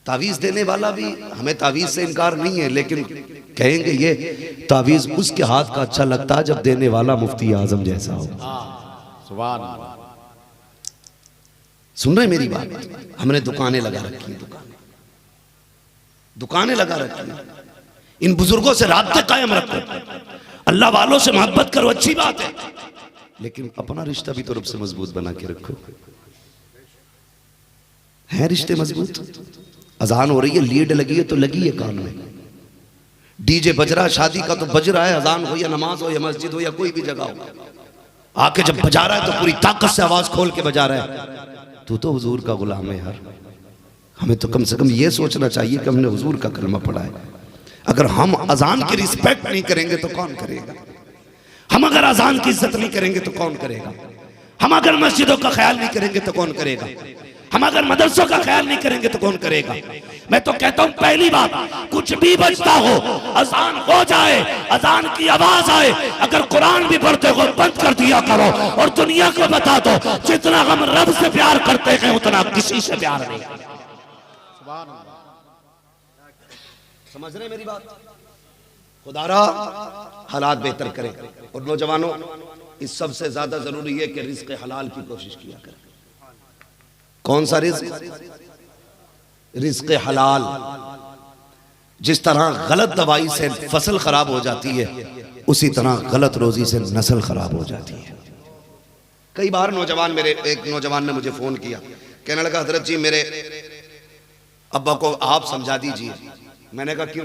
तावीज देने वाला भी, हमें तावीज से इनकार नहीं है, लेकिन कहेंगे ये तावीज उसके हाथ का अच्छा लगता है जब देने वाला मुफ्ती आजम जैसा हो।
सुभान अल्लाह।
सुन रहे मेरी बात? हमने दुकानें लगा रखी हैं, दुकानें लगा रखी हैं। इन बुजुर्गों से राब्ते कायम रखो, अल्लाह वालों से मोहब्बत करो, अच्छी बात है, लेकिन अपना रिश्ता भी तो रब से मजबूत बना के रखो। है रिश्ते मजबूत? अजान हो रही है, लीड लगी है तो लगी है कान में, डीजे बज रहा है शादी का तो बज रहा है, अजान हो या नमाज हो या मस्जिद हो या कोई भी जगह हो, आके जब बजा रहा है तो पूरी ताकत से आवाज खोल के बजा रहा है। तू तो हुजूर का गुलाम है यार, हमें तो कम से कम ये सोचना चाहिए कि हमने हुजूर का कलमा पढ़ा है। अगर हम अजान की रिस्पेक्ट नहीं करेंगे तो कौन करेगा? हम अगर अजान की इज्जत नहीं करेंगे तो कौन करेगा? हम अगर मस्जिदों का ख्याल नहीं करेंगे तो कौन करेगा? हम अगर मदरसों का ख्याल नहीं करेंगे तो कौन करेगा? मैं तो कहता हूं पहली बात, कुछ भी बजता हो, अजान हो जाए, अजान की आवाज आए, अगर कुरान भी पढ़ते हो बंद कर दिया करो और दुनिया को बता दो जितना हम रब से प्यार करते हैं उतना किसी से प्यार नहीं। समझ रहे मेरी बात? खुदारा हालात बेहतर करें। और नौजवानों, इस सबसे ज्यादा जरूरी है कि रिज़्क़ हलाल की कोशिश किया करें। कौन सा रिज़्क़? रिज़्क़ हलाल। जिस तरह गलत दवाई से फसल खराब हो जाती है, उसी तरह गलत रोजी से नस्ल खराब हो जाती है। कई बार एक नौजवान ने मुझे फोन किया, कहने लगा हजरत जी मेरे अब्बा को आप समझा दीजिए। मैंने कहा क्यों?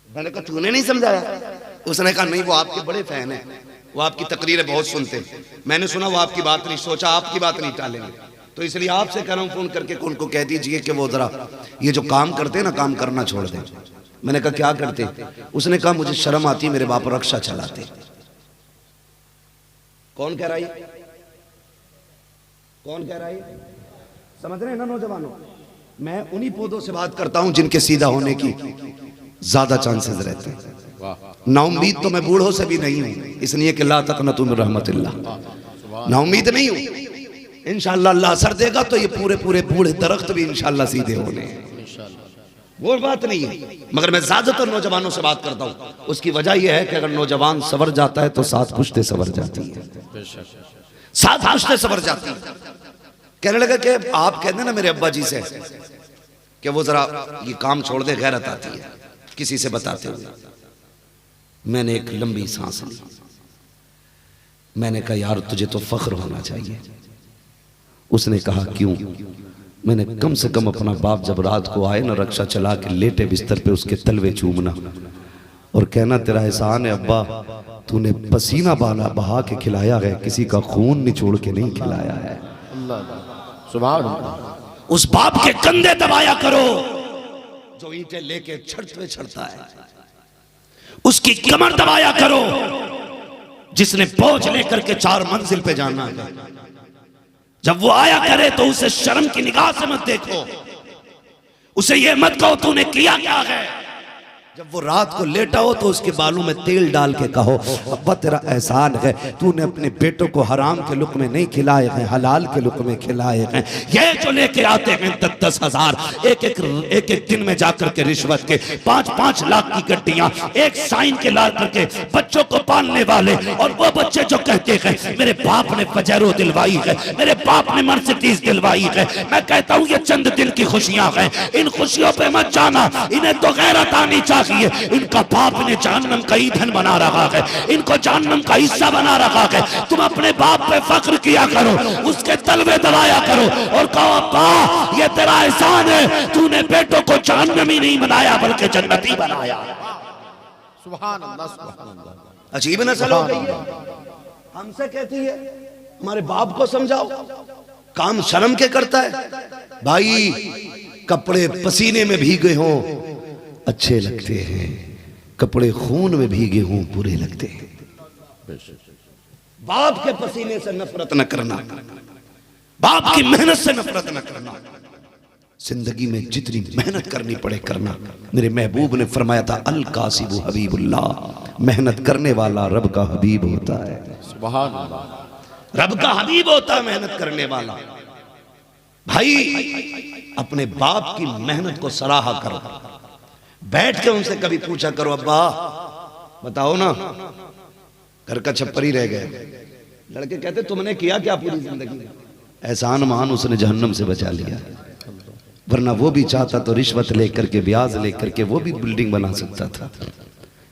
मैंने कहा तूने नहीं समझाया? उसने कहा नहीं, वो आपके बड़े फैन हैं, वो आपकी तकरीरें बहुत सुनते हैं, मैंने सुना वो आपकी बात नहीं, सोचा आपकी बात नहीं टालेंगे, तो इसलिए आपसे कह रहा हूं फोन करके उनको कह दीजिए कि वो जरा ये जो काम करते ना, काम करना छोड़ दें। मैंने कहा क्या करते? उसने कहा मुझे शर्म आती, मेरे बाप रक्षा चलाते। कौन कह रहा है? कौन कह रहा है? समझ रहे हैं ना नौजवानों? मैं उन्हीं पौधों से बात करता हूं जिनके सीधा होने की ज्यादा चांसेस रहते हैं। नाउम्मीद तो मैं बूढ़ों से भी नहीं हूं, इसलिए कि ला तक़नतू मिन रहमतिल्लाह, नाउम्मीद नहीं हूं। इंशाअल्लाह अल्लाह असर देगा तो ये पूरे पूरे बूढ़े दरख्त भी इंशाअल्लाह सीधे होने हैं, वो बात नहीं है। मगर मैं ज्यादातर नौजवानों से बात करता हूं, उसकी वजह यह है कि अगर नौजवान सवर जाता है तो सात पुश्ते सवर जाती है, सात पुश्ते सवर जाती है। कहने लगा कि आप कहते ना मेरे अब्बा जी से कि वो जरा ये काम छोड़ दे, गैरत आती है किसी से बताते हुए। मैंने एक लंबी सांस ली, मैंने कहा यार तुझे तो फख्र होना चाहिए। उसने कहा क्यों? मैंने कम से कम अपना बाप जब रात को आए ना, रक्षा चला के लेटे बिस्तर पे, उसके तलवे चूमना और कहना तेरा एहसान है अब्बा, तूने पसीना बहा के खिलाया है, किसी का खून निचोड़ के नहीं खिलाया है। सुभान अल्लाह। उस बाप के कंधे दबाया करो जो ईंटें लेके छड़ते छड़ता है, उसकी कमर दबाया करो जिसने बोझ लेकर के 4 मंजिल पे जाना है। जब वो आया करे तो उसे शर्म की निगाह से मत देखो, उसे ये मत कहो तूने किया क्या है। जब वो रात को लेटा हो तो उसके बालों में तेल डाल के कहो अब्बा तेरा एहसान है, तूने अपने बेटों को हराम के लुक़्मे नहीं खिलाए हैं, हलाल के लुक़्मे खिलाए हैं। ये जो लेके आते हैं 10-10 हज़ार एक दिन में जाकर के रिश्वत के 5-5 लाख की गड्डियां एक साइन के ला करके बच्चों को पालने वाले, और वो बच्चे जो कहते हैं मेरे बाप ने पजेरो दिलवाई है, मेरे बाप ने मर्सिडीज दिलवाई है। मैं कहता हूँ ये चंद दिन की खुशियां हैं, इन खुशियों पे मत जाना, इन्हें तो गैरत आनी चाहिए। इनका बाप ने जहन्नम का ईंधन बना रखा है, इनको जहन्नम का हिस्सा बना रखा है। तुम अपने बाप पे फख्र किया करो, उसके तलवे दबाया करो और कहो अब्बा ये तेरा एहसान है, तूने बेटों को जहन्नमी नहीं बनाया बल्कि जन्नती बनाया। सुभान अल्लाह, सुभान अल्लाह। अजीब नस्ल हो गई है, हमसे कहती है हमारे बाप को समझाओ, काम शर्म के करता है। भाई कपड़े पसीने में भीगे हों अच्छे लगते हैं, कपड़े खून में भीगे हों बुरे लगते हैं। बाप के पसीने से नफरत न करना, बाप की मेहनत से नफरत न करना, जिंदगी में जितनी मेहनत करनी पड़े करना। मेरे महबूब ने फरमाया था अल कासिबु हबीबुल्लाह, मेहनत करने वाला रब का हबीब होता है। सुभान अल्लाह, रब का हबीब होता है मेहनत करने वाला। भाई अपने बाप की मेहनत को सराहा करो, बैठ के उनसे कभी पूछा करो अब्बा बताओ ना, घर का छप्पर ही रह गए। लड़के कहते तुमने किया क्या पूरी जिंदगी में? एहसान मान उसने जहन्नम से बचा लिया, वरना वो भी चाहता तो रिश्वत लेकर के ब्याज लेकर के वो भी बिल्डिंग बना सकता था,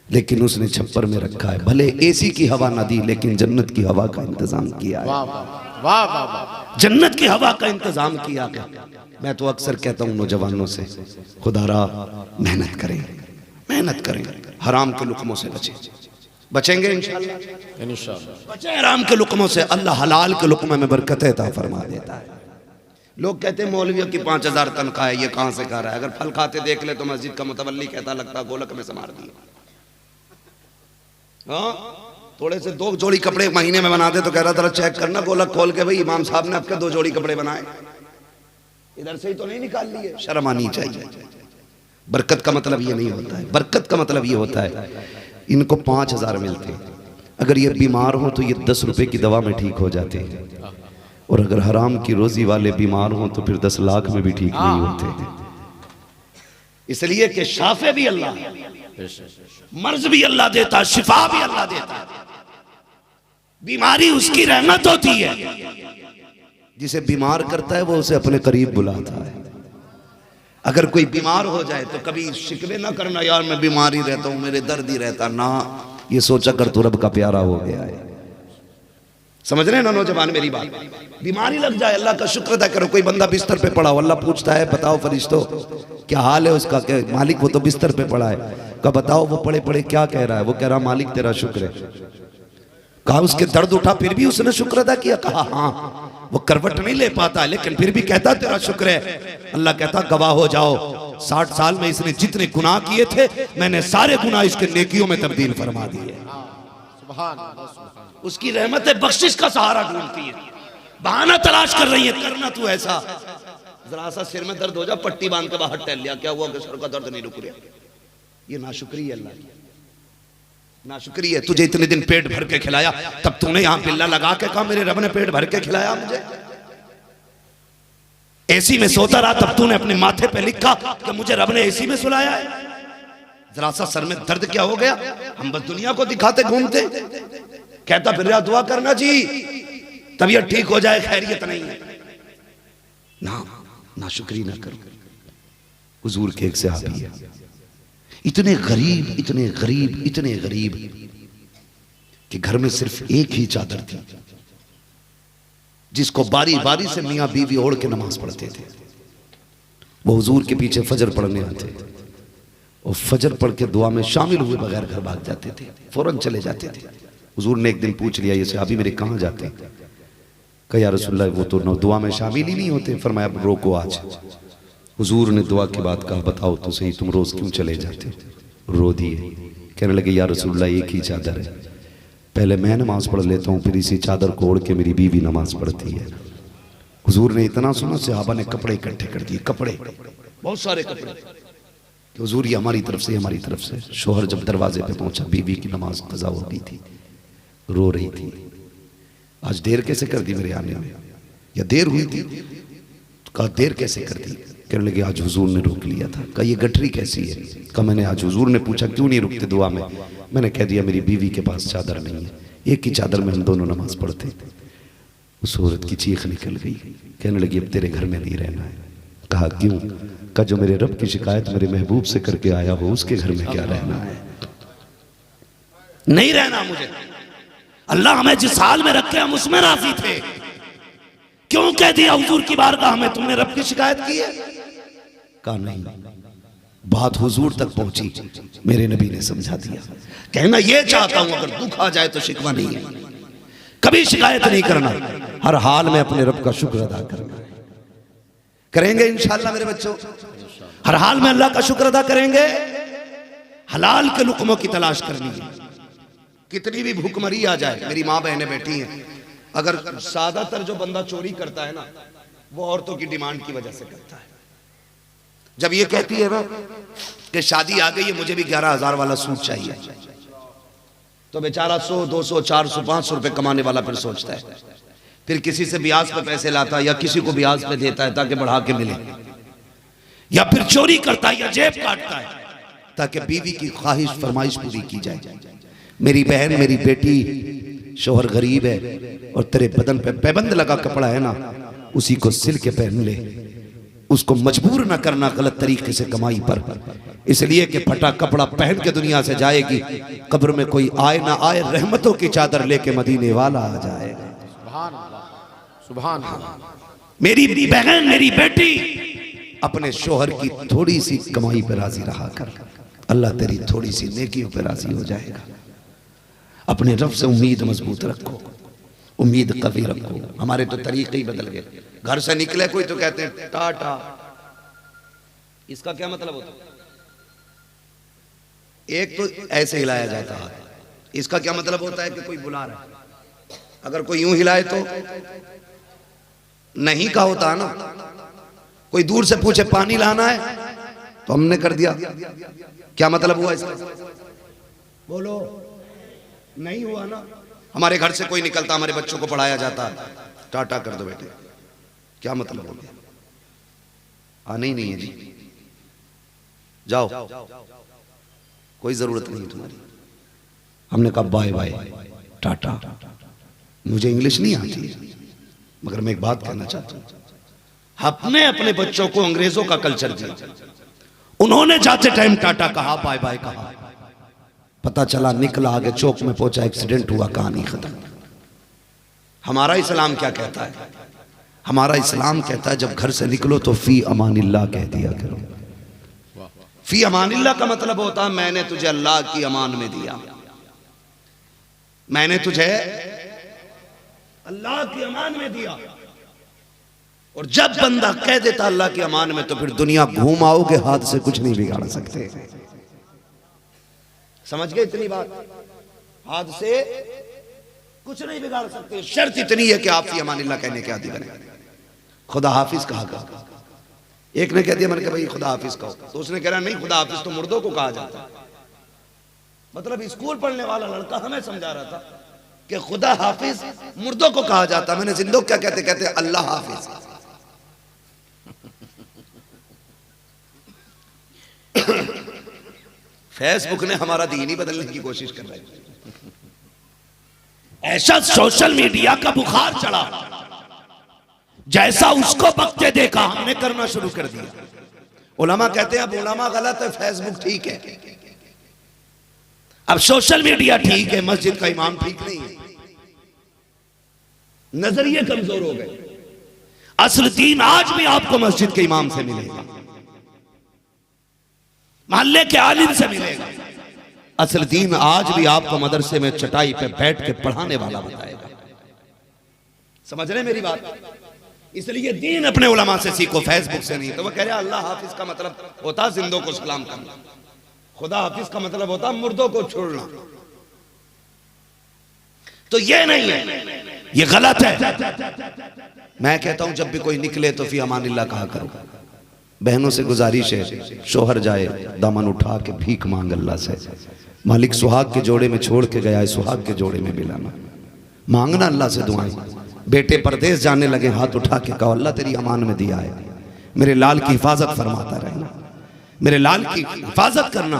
लेकिन उसने छप्पर में रखा है। भले एसी की हवा ना दी लेकिन जन्नत की हवा का इंतजाम किया है।
वाह वाह वाह।
जन्नत की हवा का इंतजाम किया गया। मैं तो अक्सर कहता हूं नौजवानों से, खुदारा मेहनत करें, मेहनत करें, हराम के लुकमों से बचें। बचेंगे इंशाअल्लाह,
इंशाअल्लाह।
बचे हराम के लुकमों से, अल्लाह हलाल के लुकमे में बरकत अता फरमा देता है। लोग कहते हैं मौलवियों की 5000 तनख्वाह है, ये कहां से खा रहा है? अगर फल खाते देख ले तो मस्जिद का मुतवल्ली कहता लगता गोलक में संभार दिया। हाँ, थोड़े से 2 जोड़ी कपड़े महीने में बना दे तो कह रहा था चेक करना गोलक खोल के, भाई इमाम साहब ने आपके 2 जोड़ी कपड़े बनाए, इधर से ही तो नहीं निकाल लिए। शर्म आनी चाहिए। बरकत का मतलब ये नहीं होता है, बरकत का मतलब ये होता है इनको 5000 मिलते, अगर ये बीमार हो तो ये 10 रुपए की दवा में ठीक हो जाते हैं, और अगर हराम की रोजी वाले बीमार हो तो फिर 10 लाख में भी ठीक नहीं होते। इसलिए कि शाफे भी अल्लाह, मर्ज भी अल्लाह देता, शिफा भी अल्लाह देता, बीमारी उसकी रहमत होती है। जिसे बीमार करता है वो उसे अपने करीब बुलाता है। अगर कोई बीमार हो जाए तो कभी शिकवे ना करना, यार मैं बीमार ही रहता हूं, मेरे दर्द ही रहता ना, ये सोचा कर तू रब का प्यारा हो गया है। समझ रहे हैं ना नौजवान मेरी बात? बीमारी लग जाए अल्लाह का शुक्र अदा करो। कोई बंदा बिस्तर पे पड़ा हो, अल्लाह पूछता है बताओ फरिश्तों क्या हाल है उसका? क्या मालिक वो तो बिस्तर पे पड़ा है। कहा बताओ वो पड़े पड़े क्या कह रहा है? वो कह रहा मालिक तेरा शुक्र है। कहा उसके दर्द उठा फिर भी उसने शुक्र अदा किया? कहा हाँ, वो करवट नहीं ले पाता लेकिन फिर भी कहता तेरा शुक्र है। अल्लाह कहता गवाह हो जाओ 60 साल में इसने जितने गुनाह किए थे मैंने सारे गुनाह इसके नेकियों में तब्दील फरमा दिए। उसकी रहमत बख्शिश का सहारा ढूंढती है, बहाना तलाश कर रही है, करना तू ऐसा, जरा सा सिर में दर्द हो जा पट्टी बांध के बाहर टहल लिया, क्या हुआ कि सर का दर्द नहीं रुक रहा? ये नाशुक्री है अल्लाह की, नाशुक्री है। तुझे इतने दिन पेट भर के खिलाया, तब तूने यहां पिल्ला लगा के कहा मेरे रब ने पेट भर के खिलाया मुझे। एसी में सोता रहा तब तूने अपने माथे पे लिखा कि मुझे रब ने एसी में सुलाया है। जरा सा सर में दर्द क्या हो गया? हम बस दुनिया को दिखाते घूमते, कहता फिर रहा दुआ करना जी तबीयत ठीक हो जाए, खैरियत नहीं है ना, नाशुक्री ना करो। हुजूर के एक सहाबी है, इतने गरीब इतने गरीब इतने गरीब कि घर में सिर्फ एक ही चादर थी जिसको बारी बारी से मियां बीवी ओढ़ के नमाज पढ़ते थे। वो हुजूर के पीछे फजर पढ़ने आते थे और फजर पढ़ के दुआ में शामिल हुए बगैर घर भाग जाते थे, फौरन चले जाते थे। हुजूर ने एक दिन पूछ लिया ये सहाबी मेरे कहाँ जाते हैं? कहा या रसूलल्लाह वो तो दुआ में शामिल ही नहीं होते। फरमाया रोको आज। हुजूर ने दुआ के बाद कहा बताओ तो सही तुम रोज क्यों चले जाते? रो दिए। कहने लगे या रसूलल्लाह एक ही चादर है, पहले मैं नमाज पढ़ लेता हूँ फिर इसी चादर को ओढ़ के मेरी बीवी नमाज पढ़ती है। हुजूर ने इतना सुना सहाबा ने कपड़े इकट्ठे कर दिए, कपड़े बहुत सारे कपड़े। हुजूर ये हमारी तरफ से हमारी तरफ से। शोहर जब दरवाजे पे पहुंचा बीवी की नमाज कज़ा हो गई थी, रो रही थी आज देर कैसे कर दी मेरे आने में, या देर हुई थी? कहा देर कैसे कर दी? कहने लगे आज हुजूर ने रोक लिया था। कहा ये गठरी कैसी है? कहा मैंने आज हुजूर ने पूछा क्यों नहीं रुकते दुआ में, मैंने कह दिया मेरी बीवी के पास चादर नहीं है, एक ही चादर में हम दोनों नमाज पढ़ते थे। उस औरत की चीख निकल गई, कहने लगी अब तेरे घर में नहीं रहना है। कहा क्यों? कहा जो मेरे रब की शिकायत मेरे महबूब से करके आया हो उसके घर में क्या रहना है, नहीं रहना मुझे। अल्लाह हमें जिस हाल में रखे हम उसमें राजी थे, क्यों कह दिया हुजूर की बारगाह में तुमने रब की शिकायत की है? कहा नहीं, बात हुजूर तक पहुंची, मेरे नबी ने समझा दिया। कहना ये चाहता हूं अगर दुख आ जाए तो शिकवा नहीं है, कभी शिकायत नहीं करना, हर हाल में अपने रब का शुक्र अदा करना है। करेंगे इंशाअल्लाह मेरे बच्चों, हर हाल में अल्लाह का शुक्र अदा करेंगे। हलाल के लुकमों की तलाश करनी है, कितनी भी भूखमरी आ जाए। मेरी माँ बहनें बैठी हैं, अगर ज्यादातर जो बंदा चोरी करता है ना वो औरतों की डिमांड की वजह से करता है। जब ये कहती है ना कि शादी आ गई है मुझे भी 11,000 वाला सूट चाहिए, तो बेचारा 100 200 400 500 रुपए कमाने वाला फिर सोचता है, फिर किसी से ब्याज पे पैसे लाता है या किसी को ब्याज पे देता है ताकि बढ़ा के मिले, या फिर चोरी करता है या जेब काटता है ताकि बीवी की ख्वाहिश फरमाइश पूरी की जाए। मेरी बहन मेरी बेटी शोहर गरीब है और तेरे बदन पे पैबंद लगा कपड़ा है ना, उसी को सिल के पहन ले, उसको मजबूर ना करना गलत तरीके से कमाई पर, इसलिए कि फटा कपड़ा पहन के दुनिया से जाएगी, कब्र में कोई आए ना आए रहमतों की चादर लेके मदीने वाला आ जाएगा।
सुभान अल्लाह।
मेरी बहन, मेरी बेटी, अपने शोहर की थोड़ी सी कमाई पर राजी रहा कर, अल्लाह तेरी थोड़ी सी नेकियों पर राजी हो जाएगा। अपने रब से उम्मीद मजबूत रखो, उम्मीद कभी रखो। हमारे तो तरीके ही बदल गए। घर से निकले कोई तो कहते हैं टाटा। इसका क्या मतलब होता है? एक तो ऐसे हिलाया जाता है, इसका क्या मतलब होता है कि कोई बुला रहा है। अगर कोई यूं हिलाए तो नहीं का होता है ना। कोई दूर से पूछे पानी लाना है तो हमने कर दिया, क्या मतलब हुआ इसका? बोलो, नहीं हुआ ना। हमारे घर से कोई निकलता, हमारे बच्चों को पढ़ाया जाता, टाटा कर दो बेटे, क्या मतलब हो गया? आने ही नहीं है जी, जाओ, कोई जरूरत नहीं तुम्हारी। हमने कहा बाय बाय टाटा। मुझे इंग्लिश नहीं आती है, मगर मैं एक बात कहना चाहता हूं, अपने अपने बच्चों को अंग्रेजों का कल्चर दिया। उन्होंने जाते टाइम टाटा कहा, बाय बाय कहा, पता चला निकला आगे चौक में पहुंचा, एक्सीडेंट हुआ, कहानी खत्म। हमारा इस्लाम क्या कहता है? हमारा इस्लाम कहता है जब घर से निकलो तो फी अमानिल्लाह कह दिया करो। फी अमानिल्लाह का मतलब होता है मैंने तुझे अल्लाह की अमान में दिया, मैंने तुझे अल्लाह की अमान में दिया। और जब बंदा कह देता अल्लाह की अमान में, तो फिर दुनिया घूम आओगे, हाथ से कुछ नहीं बिगाड़ सकते। समझ गए इतनी बात? हाथ से कुछ नहीं बिगाड़ सकते। शर्त इतनी है कि आप फी अमानिल्लाह कहने के आदी बने। खुदा हाफिज कहा कर, एक ने कह दिया, मैंने कहा भाई खुदा हाफिज कहो, तो उसने कह रहा नहीं, खुदा हाफिज तो मुर्दों को कहा जाता है। मतलब स्कूल पढ़ने वाला लड़का हमें समझा रहा था कि खुदा हाफिज मुर्दों को कहा जाता। मैंने जिंदों क्या कहते? कहते अल्लाह हाफिज। फेसबुक ने हमारा दीन ही बदलने की कोशिश कर रहा है। ऐसा सोशल मीडिया का बुखार चढ़ा, जैसा उसको बकते देखा हमने करना शुरू कर दिया। उलमा कहते हैं अब उलमा गलत है, फेसबुक ठीक है। अब सोशल मीडिया ठीक है, मस्जिद का इमाम ठीक नहीं है। नजरिए कमजोर हो गए। असल दीन आज भी आपको मस्जिद के इमाम से मिलेगा, मोहल्ले के आलिम से मिलेगा। असल दीन आज भी आपको मदरसे में चटाई पे बैठ के पढ़ाने वाला बताएगा। समझ रहे मेरी बात? इसलिए दीन अपने उलमा से सीखो, फेसबुक से नहीं। तो वो कह रहे अल्लाह हाफिज का मतलब होता जिंदों को सलाम करना, खुदा हाफिज का मतलब होता मुर्दों को छोड़ना। तो ये नहीं है, ये गलत है। मैं कहता हूं जब भी कोई निकले तो फी अमानिल्लाह कहा करो। बहनों से गुजारिश है, शोहर जाए दामन उठा के भीख मांग अल्लाह से, मालिक सुहाग के जोड़े में छोड़ के गया है, सुहाग के जोड़े में मिलाना। मांगना अल्लाह से दुआएं। बेटे परदेश जाने लगे, हाथ उठा के कहो अल्लाह तेरी अमान में दिया है, मेरे लाल की हिफाजत फरमाता रहना, मेरे लाल की हिफाजत करना,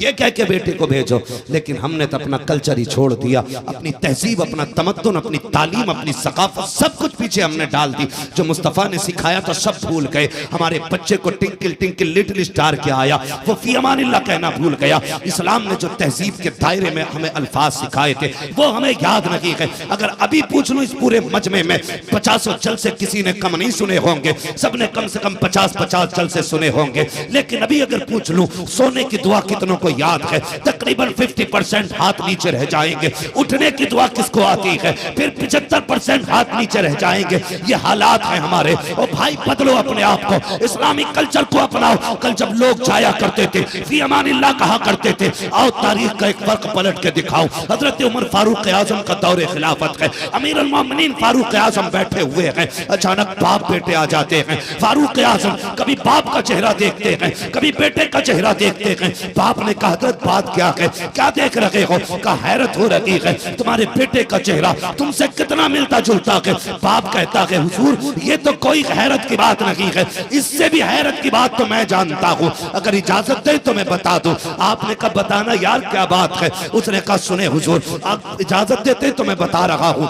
ये कह के बेटे को भेजो। लेकिन हमने तो अपना कल्चर ही छोड़ दिया, अपनी तहजीब, अपना तमद्दुन, अपनी तालीम, अपनी सकाफत, सब कुछ पीछे हमने डाल दी। जो मुस्तफ़ा ने सिखाया तो सब भूल गए। हमारे बच्चे को टिंकल टिंकल लिटिल स्टार क्या आया, वो फी अमानिल्लाह कहना भूल गया। इस्लाम ने जो तहजीब के दायरे में हमें अल्फाज सिखाए थे वो हमें याद नहीं है। अगर अभी पूछ लो इस पूरे मजमे में 50 जलसे किसी ने कम नहीं सुने होंगे, सबने कम से कम 50-50 जलसे सुने होंगे। लेकिन अभी अगर पूछ लूं सोने की दुआ कितनों को याद है, तकरीबन 50% हाथ नीचे रह जाएंगे। उठने की दुआ किसको आती है, फिर 75% हाथ नीचे रह जाएंगे। ये हालात हैं हमारे। और भाई बदलो अपने आप को, इस्लामिक कल्चर को अपनाओ। कल जब लोग जाया करते थे फी अमानिल्लाह कहा करते थे, आओ तारीख का एक फर्क पलट के दिखाओ। हजरत उमर फारूक आजम का दौरे खिलाफत है, अमीर अल मोमिनीन फारूक आजम बैठे हुए हैं, अचानक बाप बेटे आ जाते हैं। फारूक आजम कभी बाप का चेहरा देखते हैं, कभी बेटे का चेहरा देखते हैं। बाप ने कहा हजरत बात क्या है, क्या देख रहे हो? कहा हैरत हो रही है, तुम्हारे बेटे का चेहरा तुमसे कितना मिलता जुलता है। बाप कहता है हुजूर ये तो कोई हैरत की बात नहीं है, इससे भी हैरत की बात तो मैं जानता हूँ, अगर इजाजत दे तो मैं बता दूं। आपने कहा बताना यार क्या बात है? उसने कहा सुने हुजूर आप इजाजत देते तो मैं बता रहा हूँ।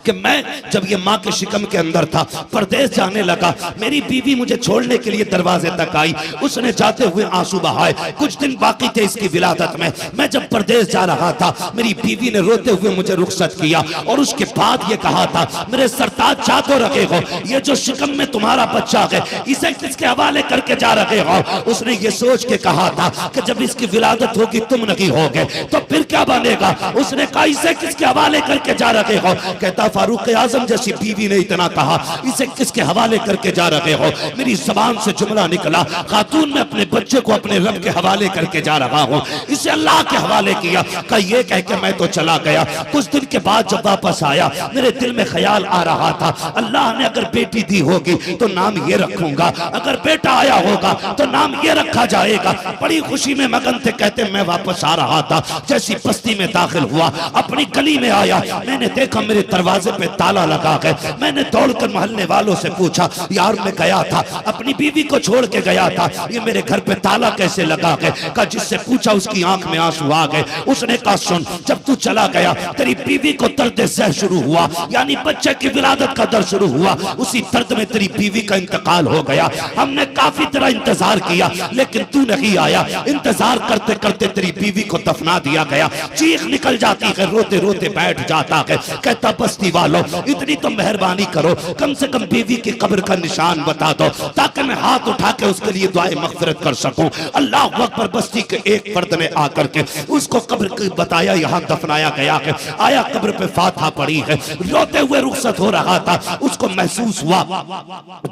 कि मैं जब ये माँ के शिकम के अंदर था, परदेश जाने लगा, मेरी बीवी मुझे छोड़ने के लिए दरवाजे तक आई, उसने जाते हुए आंसू बहाए। कुछ दिन बाकी थे इसकी विलादत में, मैं जब परदेश जा रहा था, मेरी बीवी ने रोते हुए मुझे रुखसत किया और उसके बाद ये कहा था, मेरे सरताज जा तो रखे हो, ये जो शिकम में तुम्हारा बच्चा है इसे किसके हवाले करके जा रहे हो? उसने ये सोच के कहा था कि जब इसकी विलादत होगी तुम नहीं होगे तो फिर क्या बनेगा? उसने कहा इसे किसके हवाले करके जा रहे हो? कहता फारूक आजम जैसी बीवी ने इतना कहा, इसे किसके हवाले करके जा रहे हो? मेरी जबान से जुमला निकला, खातून मैं अपने बच्चे को अपने रब के हवाले करके जा रहा हूँ, इसे अल्लाह के हवाले किया। का ये कह के मैं तो चला गया। कुछ दिन के बाद जब वापस आया, मेरे दिल में ख्याल आ रहा था, अल्लाह ने अगर बेटी दी होगी तो नाम ये रखूंगा, अगर बेटा आया होगा तो नाम ये रखा जाएगा। बड़ी खुशी में मगन थे। कहते मैं वापस आ रहा था, जैसी बस्ती में दाखिल हुआ, अपनी गली में आया, मैंने देखा मेरे दरवाजे पे ताला लगा है। मैंने दौड़कर मोहल्ले वालों से पूछा, यार मैं गया था, अपनी बीवी को छोड़ के गया था, ये मेरे घर पे ताला कैसे लगा है? का जिससे पूछा उसकी आंख में आंसू आ गए। उसने कहा सुन, जब तू चला गया तेरी बीवी को दर्द सह शुरू हुआ, यानी बच्चे की विलादत का दर्द शुरू हुआ, उसी दर्द में तेरी बीवी का इंतकाल हो गया। हमने काफी तरह इंतजार किया लेकिन तू नहीं आया, इंतजार करते करते तेरी बीवी को दफना दिया गया। चीख निकल जाती है, रोते रोते बैठ जाता है। कहता बस्ती वालों इतनी तो मेहरबानी करो, कम से कम बीवी की कब्र का निशान बता दो ताकि मैं हाथ उठा के उसके लिए दुआए मगफिरत कर सकूं। अल्लाह अकबर। बस्ती के एक फर्द ने आकर के उसको कब्र की बताया, यहाँ दफनाया गया है। आया, कब्र पे फातिहा पड़ी है, रोते हुए रुखसत हो रहा था। उसको महसूस हुआ,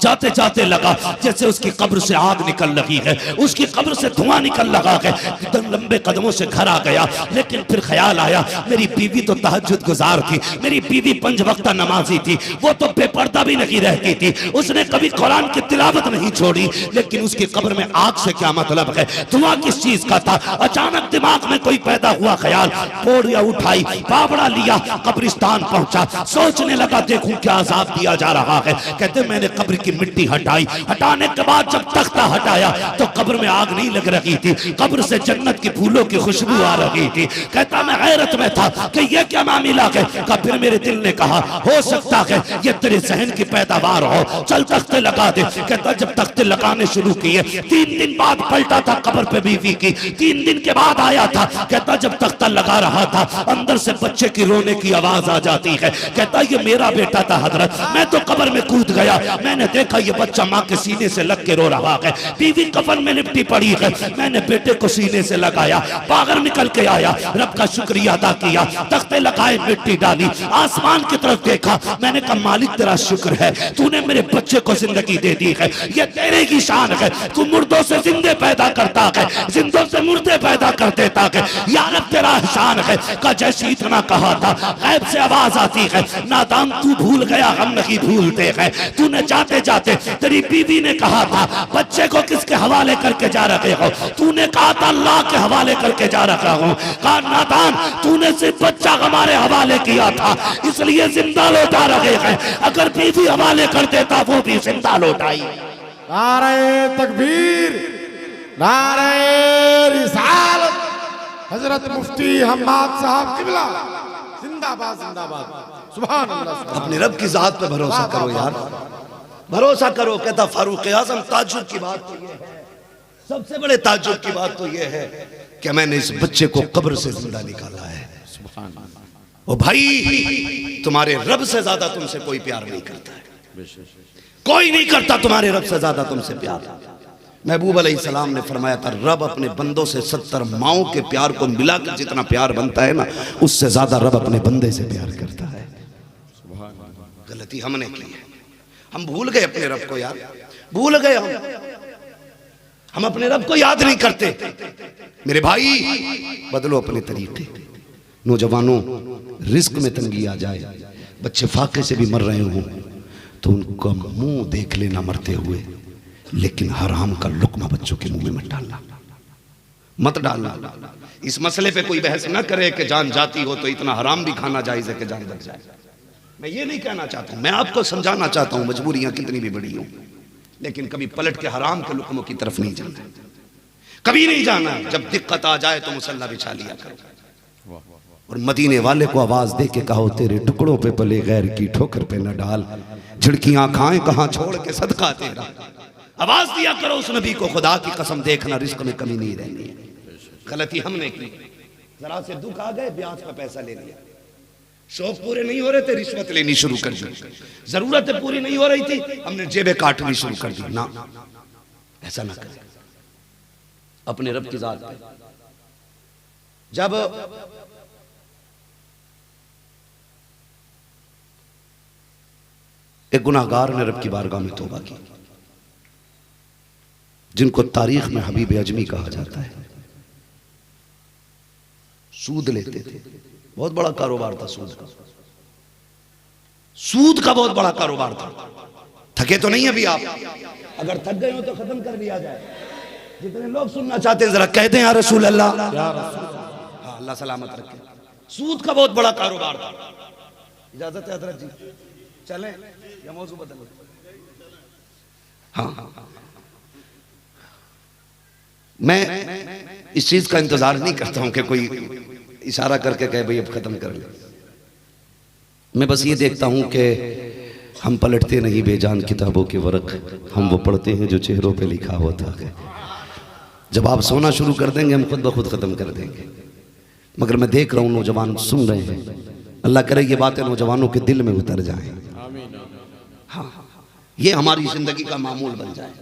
जाते जाते लगा जैसे उसकी कब्र से आग निकल रही है, उसकी कब्र से धुआं निकल लगा है। लंबे कदमों से घर आ गया, लेकिन फिर ख्याल आया मेरी बीवी तो तहज्जुद गुजार थी, मेरी बीवी 5 वक्त नमाजी थी, वो तो बेपर्दा भी नहीं रहती थी, उसने कभी कुरान की तिलावत नहीं छोड़ी। लेकिन उसकी कब्र में आग से क्या मतलब है? धुआं किस चीज का था? अचानक दिमाग में कोई पैदा हुआ ख्याल, पौड़िया उठाई, बावड़ा लिया, कब्रिस्तान पहुंचा, सोचने लगा देखूं क्या अजाब दिया जा रहा है। कहते मैंने कब्र की मिट्टी हटाई, हटाने के बाद जब तख्ता हटाया तो कब्र में आग नहीं लग रही थी, कब्र से जन्नत की फूलों की खुशबू आ रही थी। कहता मैं हैरत में था कि ये क्या मामला है। फिर मेरे दिल ने कहा हो सकता है ये तेरे जहन की पैदावार हो, चल तख्ते लगा दे। कहता जब तख्ते लगाने शुरू किए, 3 दिन बाद पलटा था कब्र पे बीवी की, 3 दिन के बाद आया था। कहता जब तख्ता लगा रहा था, अंदर से बच्चे की रोने की आवाज आ जाती है। कहता ये मेरा बेटा था हजरत, मैं तो कब्र में कूद गया, मैंने देखा ये बच्चा माँ के सीने से लग के रो रहा है, बीवी कफन में लिपटी पड़ी है। मैंने बेटे को सीने से लगाया, बाहर निकल के आया, रब का शुक्रिया अदा किया, तख्ते लगाए, मिट्टी डाली, आसमान की तरफ देखा। मैंने कहा मालिक तेरा शुक्र है, तूने मेरे बच्चे को जिंदगी दे दी है, ये तेरे की शान है, तू मुर्दों से जिंदे पैदा करता है, जिंदों से मुर्दे पैदा कर देता है, या रब तेरा एहसान है। का जैसे इतना कहा था, गैब से आवाज आती है, नादान तू भूल गया हम नहीं भूलते हैं, तूने जाते जाते तेरी बीवी ने कहा था बच्चे को किसके हवाले करके जा रहे हो? तूने कहा था अल्लाह के हवाले करके जा रहा हूं। कहा नादान तूने सिर्फ बच्चा हमारे हवाले किया था, इसलिए जिंदा लौटा रहे हैं, अगर बीवी हवाले कर देता वो भी जिंदा लौटाई।
नारे तकबीर, नारे रिसालत, हजरत मुफ्ती हम्माद साहब किबला जिंदाबाद जिंदाबाद, सुभान अल्लाह।
अपने रब की जात पे भरोसा करो यार, भरोसा करो। कहता फारूक आजम ताज्जुब की बात तो ये है, सबसे बड़े ताज्जुब की बात तो ये है कि मैंने इस बच्चे को कब्र से जिंदा निकाला है। ओ भाई तुम्हारे रब से ज्यादा तुमसे कोई प्यार नहीं करता है, कोई नहीं करता तुम्हारे रब से ज्यादा तुमसे प्यार। महबूब अलैहिस्सलाम ने फरमाया था रब अपने बंदों से 70 माओं के प्यार को मिलाकर जितना प्यार बनता है ना, उससे ज्यादा रब अपने बंदे से प्यार करता है। गलती हमने की है, हम भूल गए अपने रब को यार, भूल गए हम अपने रब को याद नहीं करते। मेरे भाई बदलो अपने तरीके। नौजवानों रिस्क में तंगी आ जाए, बच्चे फाके से भी मर रहे हों तो उनका मुंह देख लेना मरते हुए, लेकिन हराम का लुक्मा बच्चों के मुंह में मत डालना, मत डालना। इस मसले पे कोई बहस ना करे कि जान जाती हो तो इतना हराम भी खाना जायज है कि जान बच जाए। मैं ये नहीं कहना चाहता हूं, मैं आपको समझाना चाहता हूं मजबूरियां कितनी भी बड़ी हो, लेकिन कभी पलट के हराम के लुक्मों की तरफ नहीं जाना, कभी नहीं जाना। जब दिक्कत आ जाए तो मुसल्ला बिछा लिया करो, और मदीने वाले को आवाज दे के कहो तेरे टुकड़ों पे पले गैर की ठोकर पे न डाल, झिड़कियां खाएं कहां छोड़ के सदका तेरा। आवाज दिया करो उस नबी को, खुदा की कसम देखना रिस्क में कमी नहीं रहनी है। गलती हमने की, जरा से दुख आ गए ब्याज का पैसा ले लिया, शौक पूरे नहीं हो रहे थे रिश्वत लेनी शुरू कर दी, जरूरतें पूरी नहीं हो रही थी हमने जेबें काटनी शुरू कर दी। ना, ऐसा ना करें अपने रब की जात पे। जब एक गुनाहगार ने रब की बारगाह में तौबा की, जिनको तारीख में हबीब अजमी कहा जाता है, सूद लेते थे, बहुत बड़ा कारोबार था सूद का, सूद का बहुत बड़ा कारोबार था। थके तो नहीं अभी आप? अगर थक गए हो तो खत्म कर दिया जाए। जितने लोग सुनना चाहते हैं जरा कहते हैं या रसूल अल्लाह। हाँ, अल्लाह सलामत रखे। सूद का बहुत बड़ा कारोबार था। इजाजत है हजरत जी, चलें या मौजू बदल? हाँ, मैं इस चीज का इंतजार नहीं करता हूं कि कोई इशारा करके कहे भाई अब खत्म कर ले। मैं बस ये देखता हूं कि हम पलटते नहीं बेजान किताबों के वर्क, हम वो पढ़ते हैं जो चेहरों पे लिखा होता है। जब आप सोना शुरू कर देंगे हम खुद ब खुद खत्म कर देंगे। मगर मैं देख रहा हूं नौजवान सुन रहे हैं, अल्लाह करे ये बातें नौजवानों के दिल में उतर जाएं। हाँ, ये हमारी जिंदगी का मामूल बन जाए।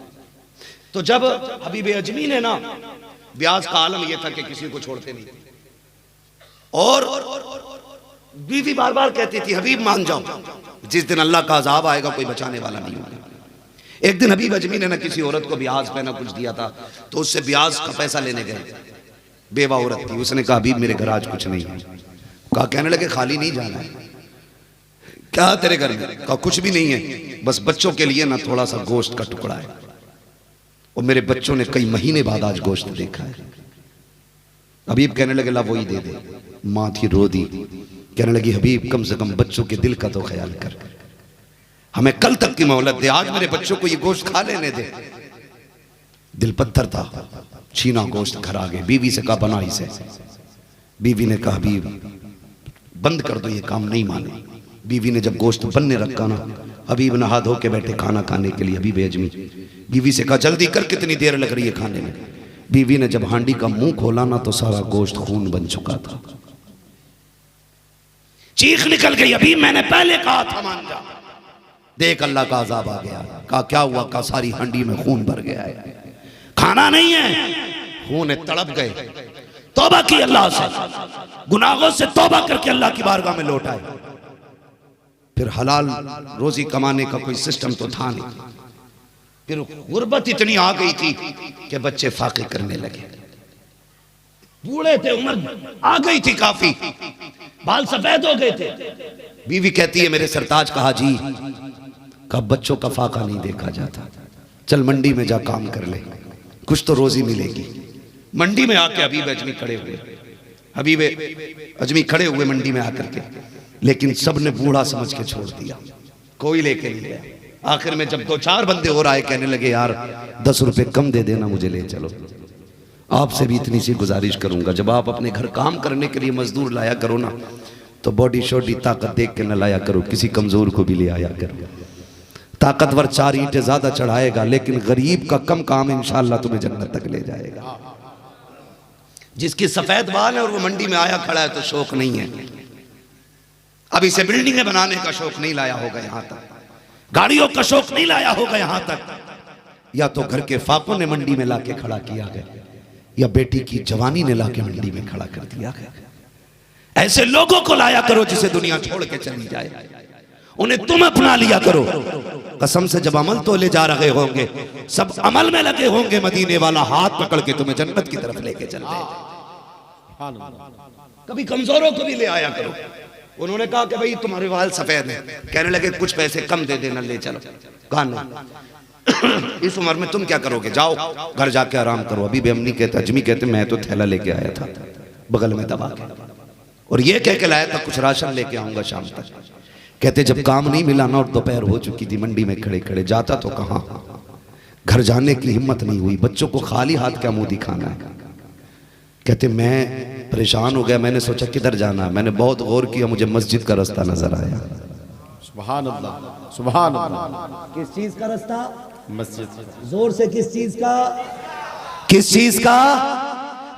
तो जब हबीब अजमी ने ना, ब्याज का आलम यह था कि किसी को छोड़ते नहीं, और बीवी बार बार कहती थी हबीब मान जाओ, जिस दिन अल्लाह का अजाब आएगा कोई बचाने वाला नहीं होगा। एक दिन हबीब अजमी ने ना किसी औरत को ब्याज पे ना कुछ दिया था, तो उससे ब्याज का पैसा लेने गए। बेवा औरत थी, उसने कहा हबीब मेरे घर आज कुछ नहीं है। कहा, कहने लगे खाली नहीं जाना है। क्या तेरे घर में? कहा कुछ भी नहीं है, बस बच्चों के लिए ना थोड़ा सा गोश्त का टुकड़ा है, और मेरे बच्चों ने कई महीने बाद आज गोश्त देखा है। हबीब कहने लगे ला वही दे दे। माँ थी रो दी, कहने लगी हबीब कम से कम बच्चों के दिल का तो ख्याल कर, हमें कल तक की मोहलत दे, आज मेरे बच्चों को ये गोश्त खा लेने दे। दिल पत्थर था, छीना गोश्त घर आ गए। बीवी से कहा बना इसे। बीवी ने कहा हबीब बंद कर दो ये काम, नहीं माने। बीवी ने जब गोश्त बनने रखा ना, हबीब नहा धो के बैठे खाना खाने के लिए। हबीब अजमी बीवी से कहा जल्दी कर, कितनी देर लग रही है खाने में। बीवी ने जब हांडी का मुंह खोला ना तो सारा गोश्त खून बन चुका था। चीख निकल गई, अभी मैंने पहले कहा था मान जा। देख अल्लाह का अजाब आ गया। कहा क्या हुआ? कहा सारी हांडी में खून भर गया है, खाना नहीं है। खून तड़प गए, तौबा की अल्लाह से, गुनाहों से तौबा करके अल्लाह की बारगाह में लौट आए। फिर हलाल रोजी कमाने का कोई सिस्टम तो था नहीं। फिर गुर्बत इतनी आ गई थी कि बच्चे फाके करने लगे, बूढ़े थे, उम्र आ गई थी काफी, बाल सफेद हो गए थे। बीवी कहती है मेरे सरताज कहा जी कब बच्चों का फाका नहीं देखा जाता, चल मंडी में जा काम कर ले, कुछ तो रोजी मिलेगी। मंडी में आके हबीब अजमी खड़े हुए, हबीब अजमी खड़े हुए मंडी में आकर के, लेकिन सबने बूढ़ा समझ के छोड़ दिया, कोई लेके नहीं गया। आखिर में जब 2-4 बंदे और आए, कहने लगे यार 10 रुपए कम दे देना, मुझे ले चलो। आपसे भी इतनी सी गुजारिश करूंगा, जब आप अपने घर काम करने के लिए मजदूर लाया करो ना, तो बॉडी शॉडी ताकत देख के न लाया करो, किसी कमजोर को भी ले आया करो। ताकतवर 4 ईंटें ज्यादा चढ़ाएगा, लेकिन गरीब का कम काम इंशाअल्लाह तुम्हें जन्नत तक ले जाएगा। जिसकी सफेद बाल है और वो मंडी में आया खड़ा है तो शौक नहीं है, अब इसे बिल्डिंगें बनाने का शौक नहीं लाया होगा यहाँ तक, गाड़ियों का शौक नहीं लाया होगा यहाँ तक, या तो घर के फाकों ने मंडी में लाके खड़ा किया गया, या बेटी की जवानी ने लाके मंडी में खड़ा कर दिया गया। ऐसे लोगों को लाया करो जिसे दुनिया छोड़ के चली जाए, उन्हें तुम अपना लिया करो। कसम से जब अमल तो ले जा रहे होंगे, सब अमल में लगे होंगे, मदीने वाला हाथ पकड़ के तुम्हें जन्नत की तरफ लेके चल जाएगा। कभी कमजोरों को भी ले आया करो। उन्होंने कहा कि भाई तुम्हारे बाल सफेद हैं, कहने लगे कुछ पैसे कम दे देना, ले चलो। कहा नहीं, इस उम्र में तुम क्या करोगे, जाओ घर जाके आराम करो। अभी बेअमनी कहते, अजमी कहते मैं तो थैला लेके आया था बगल में दबा के, और ये कह के लाया था कुछ राशन लेके आऊंगा शाम तक। कहते जब काम नहीं मिला ना और दोपहर हो चुकी थी, मंडी में खड़े खड़े जाता तो कहाँ, घर जाने की हिम्मत नहीं हुई, बच्चों को खाली हाथ क्या मुंह दिखाना है। कहते मैं परेशान हो गया, मैंने सोचा किधर जाना है। मैंने बहुत गौर किया, मुझे मस्जिद का रास्ता नजर आया।
सुभान अल्लाह, सुभान अल्लाह।
किस चीज का रास्ता?
मस्जिद।
जोर से किस चीज का?
किस चीज का?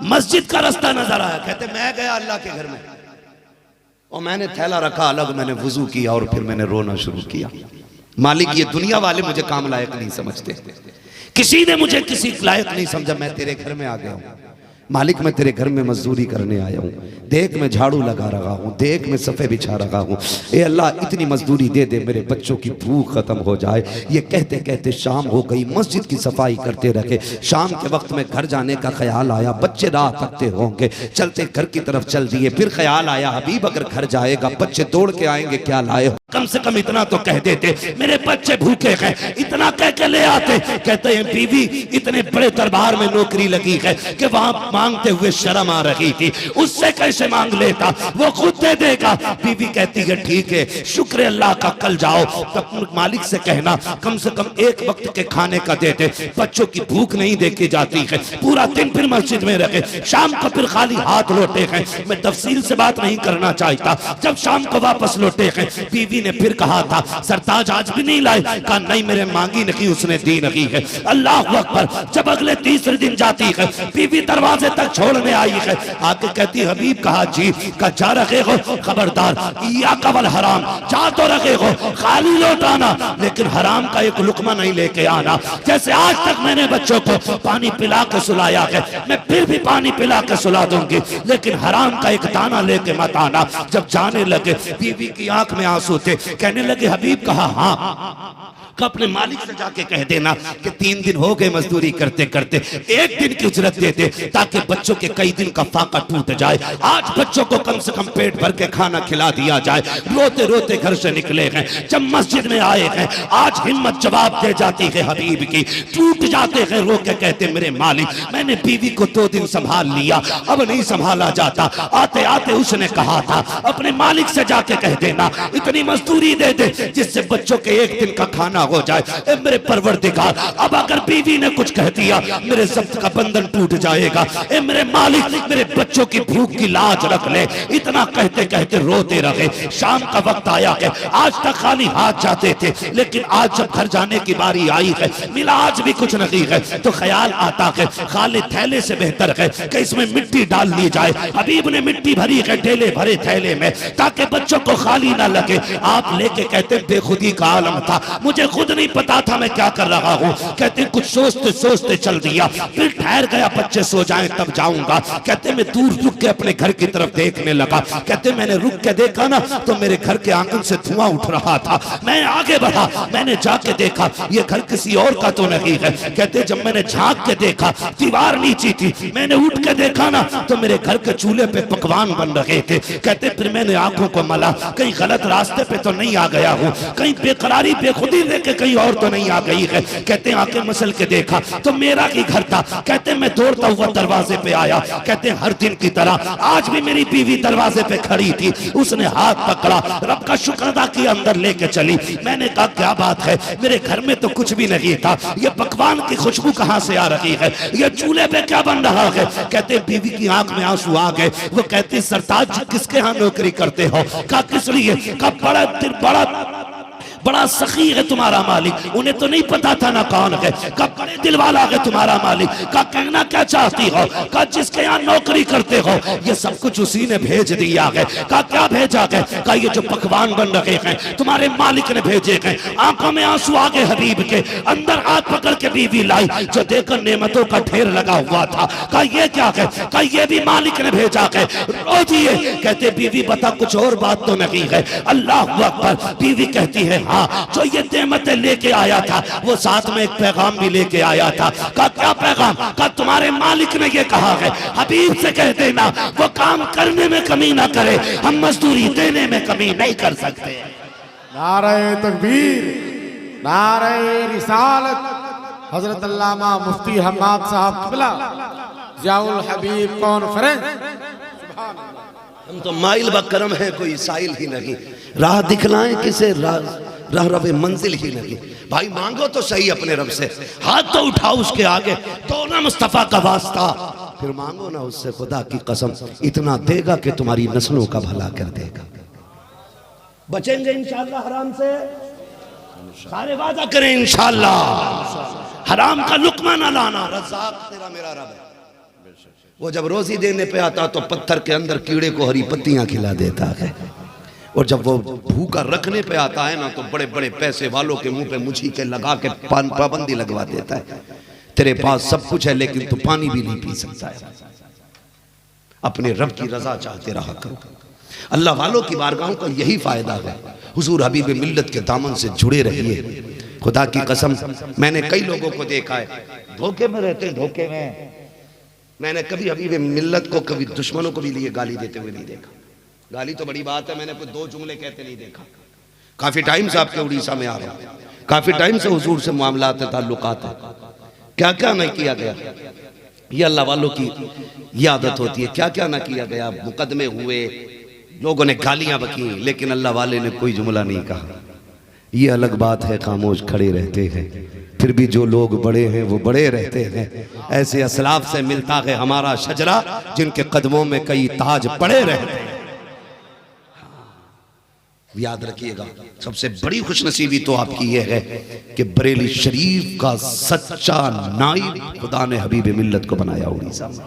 मस्जिद का रास्ता नजर आया। कहते मैं गया अल्लाह के घर में और मैंने थैला रखा अलग, मैंने वुजू किया और फिर मैंने रोना शुरू किया। मालिक, ये दुनिया वाले मुझे काम लायक नहीं समझते, किसी ने मुझे किसी लायक नहीं समझा, मैं तेरे घर में आ गया हूं। मालिक, मैं तेरे घर में मजदूरी करने आया हूँ। देख मैं झाड़ू लगा रहा हूँ, देख मैं सफ़े बिछा रहा हूँ। ए अल्लाह, इतनी मजदूरी दे दे, मेरे बच्चों की भूख खत्म हो जाए। ये कहते कहते शाम हो गई, मस्जिद की सफाई करते रखे। शाम के वक्त में घर जाने का ख्याल आया, बच्चे राह तकते होंगे, चलते घर की तरफ चल दिए। फिर ख्याल आया, हबीब अगर घर जाएगा बच्चे दौड़ के आएंगे, क्या लाए हो? कम से कम इतना तो कह देते, मेरे बच्चे भूखे हैं, इतना कह के ले आते। कहते हैं बीवी इतने बड़े दरबार में नौकरी लगी है कि वहां मांगते हुए शर्म आ रही थी, उससे कैसे मांग लेता, वो खुद दे देगा। बीवी कहती है ठीक है, शुक्र अल्लाह का, कल जाओ तब मालिक से कहना कम से कम एक वक्त के खाने का दे दे, बच्चों की भूख नहीं देखी जाती है। पूरा दिन फिर मस्जिद में रखे, शाम को फिर खाली हाथ लौटे हैं। मैं तफसील से बात नहीं करना चाहता। जब शाम को वापस लौटे हैं, बीवी ने फिर कहा था सरताज आज भी नहीं लाए? कहा नहीं, मेरे मांगी नहीं, उसने दी नहीं है। अल्लाह अकबर। जब अगले तीसरे दिन जाती है, बीवी दरवाजे तक छोड़ने आई है, आके कहती हबीब कहा जी, का जा रखे हो, खबरदार या कवल हराम, जा तो रखे हो, खाली लौटाना, लेकिन हराम का एक लुकमा नहीं लेके आना। जैसे आज तक मैंने बच्चों को पानी पिला के सुलाया है, मैं फिर भी पानी पिला के सुला दूंगी, लेकिन हराम का एक दाना लेके मत आना। जब जाने लगे, बीवी की आंख में आंसू थे, कहने लगे हबीब कहा हाँ, अपने मालिक से जाके कह देना कि 3 दिन हो गए मजदूरी करते करते, 1 दिन की उजरत दे दे, ताकि बच्चों के कई दिन का फाका टूट जाए। आज बच्चों को कम से कम पेट भर के खाना खिला दिया जाए। रोते रोते घर से निकले हैं, जब मस्जिद में आए हैं, आज हिम्मत जवाब दे जाती है हबीब की, टूट जाते हैं, रो के कहते मेरे मालिक, मैंने बीवी को 2 दिन संभाल लिया, अब नहीं संभाला जाता। आते आते उसने कहा था अपने मालिक से जाके कह देना इतनी मजदूरी दे दे जिससे बच्चों के 1 दिन का खाना हो जाए। ए मेरे परवरदिगार, अब अगर बीवी ने कुछ कह दिया, मेरे ज़ब्त का बंधन टूट जाएगा। ए मेरे मालिक, मेरे बच्चों की भूख की लाज रख ले। इतना कहते कहते रोते रहे। शाम का वक्त आया है, आज तक खाली हाथ जाते थे, लेकिन आज जब घर जाने की बारी आई है, मिला आज भी कुछ नहीं है, तो ख्याल आता है खाली थैले से बेहतर है कि इसमें मिट्टी डाल ली जाए। हबीब ने मिट्टी भरी है ढेले भरे थैले में, ताकि बच्चों को खाली ना लगे। आप लेके कहते बेखुदी का आलम था, मुझे खुद नहीं पता था मैं क्या कर रहा हूँ। कहते कुछ सोचते सोचते चल दिया, फिर ठहर गया बच्चे सो जाएं तब जाऊंगा। कहते मैं दूर रुक के अपने घर की तरफ देखने लगा। कहते मैंने रुक के देखा ना, तो मेरे घर के आंगन से धुआं उठ रहा था। मैं आगे बढ़ा, मैंने जाके देखा ये घर किसी और का तो नहीं है। कहते जब मैंने झांक के देखा, दीवार नीची थी, मैंने उठ के देखा ना, तो मेरे घर के चूल्हे पे पकवान बन रहे थे। कहते फिर मैंने आंखों को मला, कहीं गलत रास्ते पे तो नहीं आ गया हूँ, कहीं बेकरारी बेखुदी लेके कहीं और तो नहीं आ गई है। कहते आके मसल के देखा तो मेरा ही घर था। कहते मैं दौड़ता हुआ दरवाजे पे आया। कहते हर दिन की तरह आज भी मेरी बीवी दरवाजे पे खड़ी थी। उसने हाथ पकड़ा, रब का शुक्र अदा किया, अंदर लेके चली। मैंने कहा क्या बात है, मेरे घर में तो कुछ भी नहीं था, ये पकवान की खुशबू कहाँ से आ रही है, ये चूल्हे पे क्या बन रहा है। कहते बीवी की आंख में आंसू आ गए। वो कहते सरताज जी किसके यहाँ नौकरी करते हो? कहा किस लिए? कहा बड़ा सखी है तुम्हारा मालिक। उन्हें तो नहीं पता था ना कौन है। कब बड़े दिल वाला है तुम्हारा मालिक। का कहना क्या चाहती हो? का जिसके यहाँ नौकरी करते हो ये सब कुछ उसी ने भेज दिया है। का क्या भेजा है? का ये जो पकवान बन रहे हैं तुम्हारे मालिक ने भेजे हैं। आंखों में आंसू आ गए हबीब के, अंदर हाथ पकड़ के बीवी लाई, जो देखकर नेमतों का ढेर लगा हुआ था। का ये क्या है? का ये भी मालिक ने भेजा है। रो दिए। कहते बीवी बता कुछ और बात तो नहीं है? अल्लाह अकबर। बीवी कहती है हाँ, जो ये नेमतें लेके आया था वो साथ में एक पैगाम भी लेके आया था। का क्या पैगाम? का तुम्हारे मालिक ने ये कहा है हबीब से कह देना वो काम करने में कमी ना करे, हम मजदूरी देने में कमी नहीं कर सकते।
नारे तकबीर, नारे रिसालत। हजरत अल्लामा मुफ्ती हम्माद साहब किबला जियाउल हबीब कॉन्फ्रेंस।
हम तो माइल ब करम है, कोई साइल ही नहीं, राह दिखलाएं किसे, राह रवे मंजिल ही नहीं। भाई मांगो तो सही अपने रब से, हाथ तो उठाओ उसके आगे, तो ना मुस्तफा का वास्ता। फिर मांगो ना उससे, खुदा की कसम इतना देगा कि तुम्हारी नस्लों का भला कर देगा।
बचेंगे इंशाअल्लाह हराम से,
सारे वादा करें इंशाअल्लाह हराम का लुकमा ना लाना। रज़ाक तेरा मेरा रब है। वो जब रोजी देने पे आता तो पत्थर के अंदर कीड़े को हरी पत्तियां खिला देता है, और जब वो भूखा रखने पे आता है ना तो बड़े बड़े पैसे वालों के मुंह पे मुछी के लगा के पाबंदी लगवा देता है। तेरे पास सब कुछ है लेकिन तू पानी भी नहीं पी सकता है। अपने रब की रजा चाहते रहा करो। अल्लाह वालों की बारगाहों का यही फायदा है। हुजूर हबीब मिल्लत के दामन से जुड़े रहिए। खुदा की कसम मैंने कई लोगों को देखा है धोखे में रहते हैं, धोखे में। मैंने कभी हबीब मिल्लत को कभी दुश्मनों को भी लिए गाली देते हुए नहीं देखा। गाली तो बड़ी बात है, मैंने कोई दो जुमले कहते नहीं देखा। काफी टाइम से आपके उड़ीसा में आ रहा हूं, काफी टाइम से हुजूर से मामलात ताल्लुकात है। क्या क्या नहीं किया गया, ये अल्लाह वालों की ये आदत होती है। क्या क्या ना किया गया, मुकदमे हुए, लोगों ने गालियां बकी, लेकिन अल्लाह वाले ने कोई जुमला नहीं कहा। ये अलग बात है, खामोश खड़े रहते हैं। फिर भी जो लोग बड़े हैं वो बड़े रहते हैं। ऐसे असलाफ से मिलता है हमारा शजरा जिनके कदमों में कई ताज पड़े रहते हैं। याद रखिएगा, सबसे बड़ी खुशनसीबी तो आपकी यह है कि बरेली शरीफ का सच्चा नाइब खुदा ने हबीब मिल्लत को बनाया उड़ीसा में।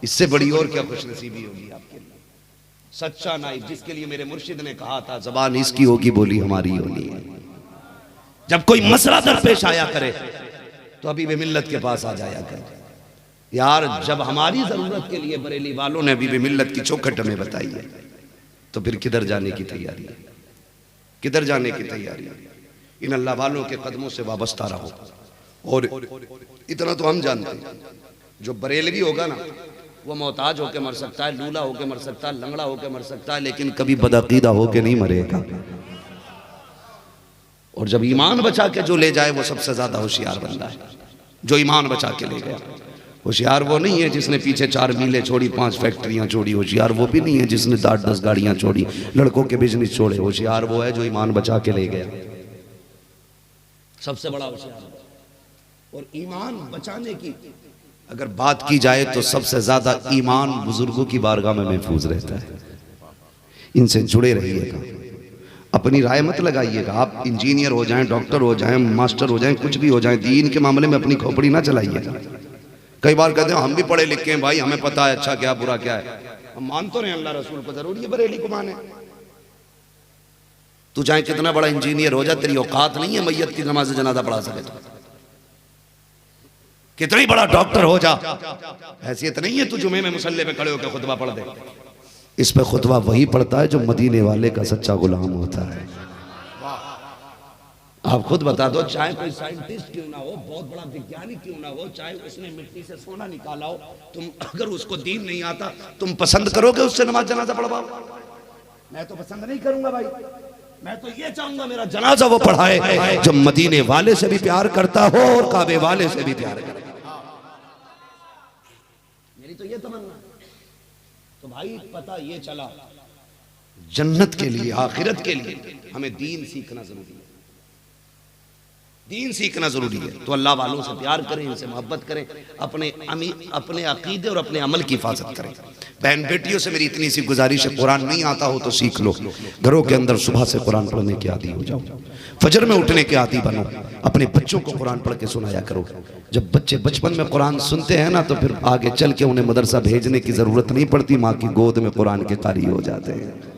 इससे बड़ी और क्या खुशनसीबी होगी आपके लिए। सच्चा नाइब जिसके लिए मेरे मुर्शिद ने कहा था जबान इसकी होगी बोली हमारी होनी है। जब कोई मसला दरपेश आया करे तो हबीब मिल्लत के पास आ जाया करे। यार जब हमारी जरूरत के लिए बरेली वालों ने हबीब मिल्लत की चौखट में बताई है तो फिर किधर जाने की तैयारी है, किधर जाने की तैयारी है। इन अल्लाह वालों के कदमों से वाबस्ता रहो। और इतना तो हम जानते हैं, जो बरेलवी होगा ना वो मोहताज होके मर सकता है, लूला होके मर सकता है, लंगड़ा होके मर सकता है, लेकिन कभी बदअकीदा होके नहीं मरेगा। और जब ईमान बचा के जो ले जाए वो सबसे ज्यादा होशियार बंदा है, जो ईमान बचा के ले गया। होशियार वो नहीं है जिसने पीछे 4 मीलें छोड़ी, 5 फैक्ट्रियां छोड़ी। होशियार वो भी नहीं है जिसने 10 गाड़ियां छोड़ी, लड़कों के बिजनेस छोड़े। होशियार वो है जो ईमान बचा के ले गया, सबसे बड़ा होशियार। और ईमान बचाने की अगर बात की जाए तो सबसे ज्यादा ईमान बुजुर्गों की बारगाह में महफूज रहता है। इनसे जुड़े रहिएगा, अपनी राय मत लगाइएगा। आप इंजीनियर हो जाएं, डॉक्टर हो जाएं, मास्टर हो जाएं, कुछ भी हो जाएं, दीन के मामले में अपनी खोपड़ी ना चलाइएगा। कई बार कहते हैं हम भी पढ़े लिखे हैं भाई, हमें पता है अच्छा क्या बुरा क्या है। हम मान तो रहे अल्लाह रसूल को, जरूरी है बरेली को माने। तू चाहे कितना बड़ा इंजीनियर हो जा, तेरी औकात नहीं है मैयत की नमाज जनाजा पढ़ा सके। तो कितना ही बड़ा डॉक्टर हो जा, हैसियत नहीं है तू जुमे में मुसल्ले पे खड़े होकर खुतबा पढ़ दे। इस पे खुतबा वही पढ़ता है जो मदीने वाले का सच्चा गुलाम होता है। आप खुद बता दो, चाहे कोई साइंटिस्ट क्यों ना हो, बहुत बड़ा वैज्ञानिक क्यों ना हो, चाहे उसने मिट्टी से सोना निकाला हो, तुम अगर उसको दीन नहीं आता तुम पसंद करोगे उससे नमाज जनाजा पढ़वाओ? मैं तो पसंद नहीं करूंगा भाई। मैं तो ये चाहूंगा मेरा जनाजा वो पढ़ाए जो मदीने वाले से भी प्यार करता हो और काबे वाले से भी प्यार करे। मेरी तो ये तमन्ना। तो भाई पता ये चला, जन्नत के लिए, आखिरत के लिए हमें दीन सीखना जरूरी है। दीन सीखना जरूरी है। तो अल्लाह वालों से प्यार करें, इनसे मोहब्बत करें, अपने अकीदे और अपने अमल की हिफाजत करें। बहन बेटियों से मेरी इतनी सी गुजारिश है, कुरान नहीं आता हो तो सीख लो। घरों के अंदर सुबह से कुरान पढ़ने के आदी हो जाओ, फजर में उठने के आदी बनो। अपने बच्चों को कुरान पढ़ के सुनाया करो। जब बच्चे बचपन में कुरान सुनते हैं ना तो फिर आगे चल के उन्हें मदरसा भेजने की जरूरत नहीं पड़ती, माँ की गोद में कुरान के कारी हो जाते हैं।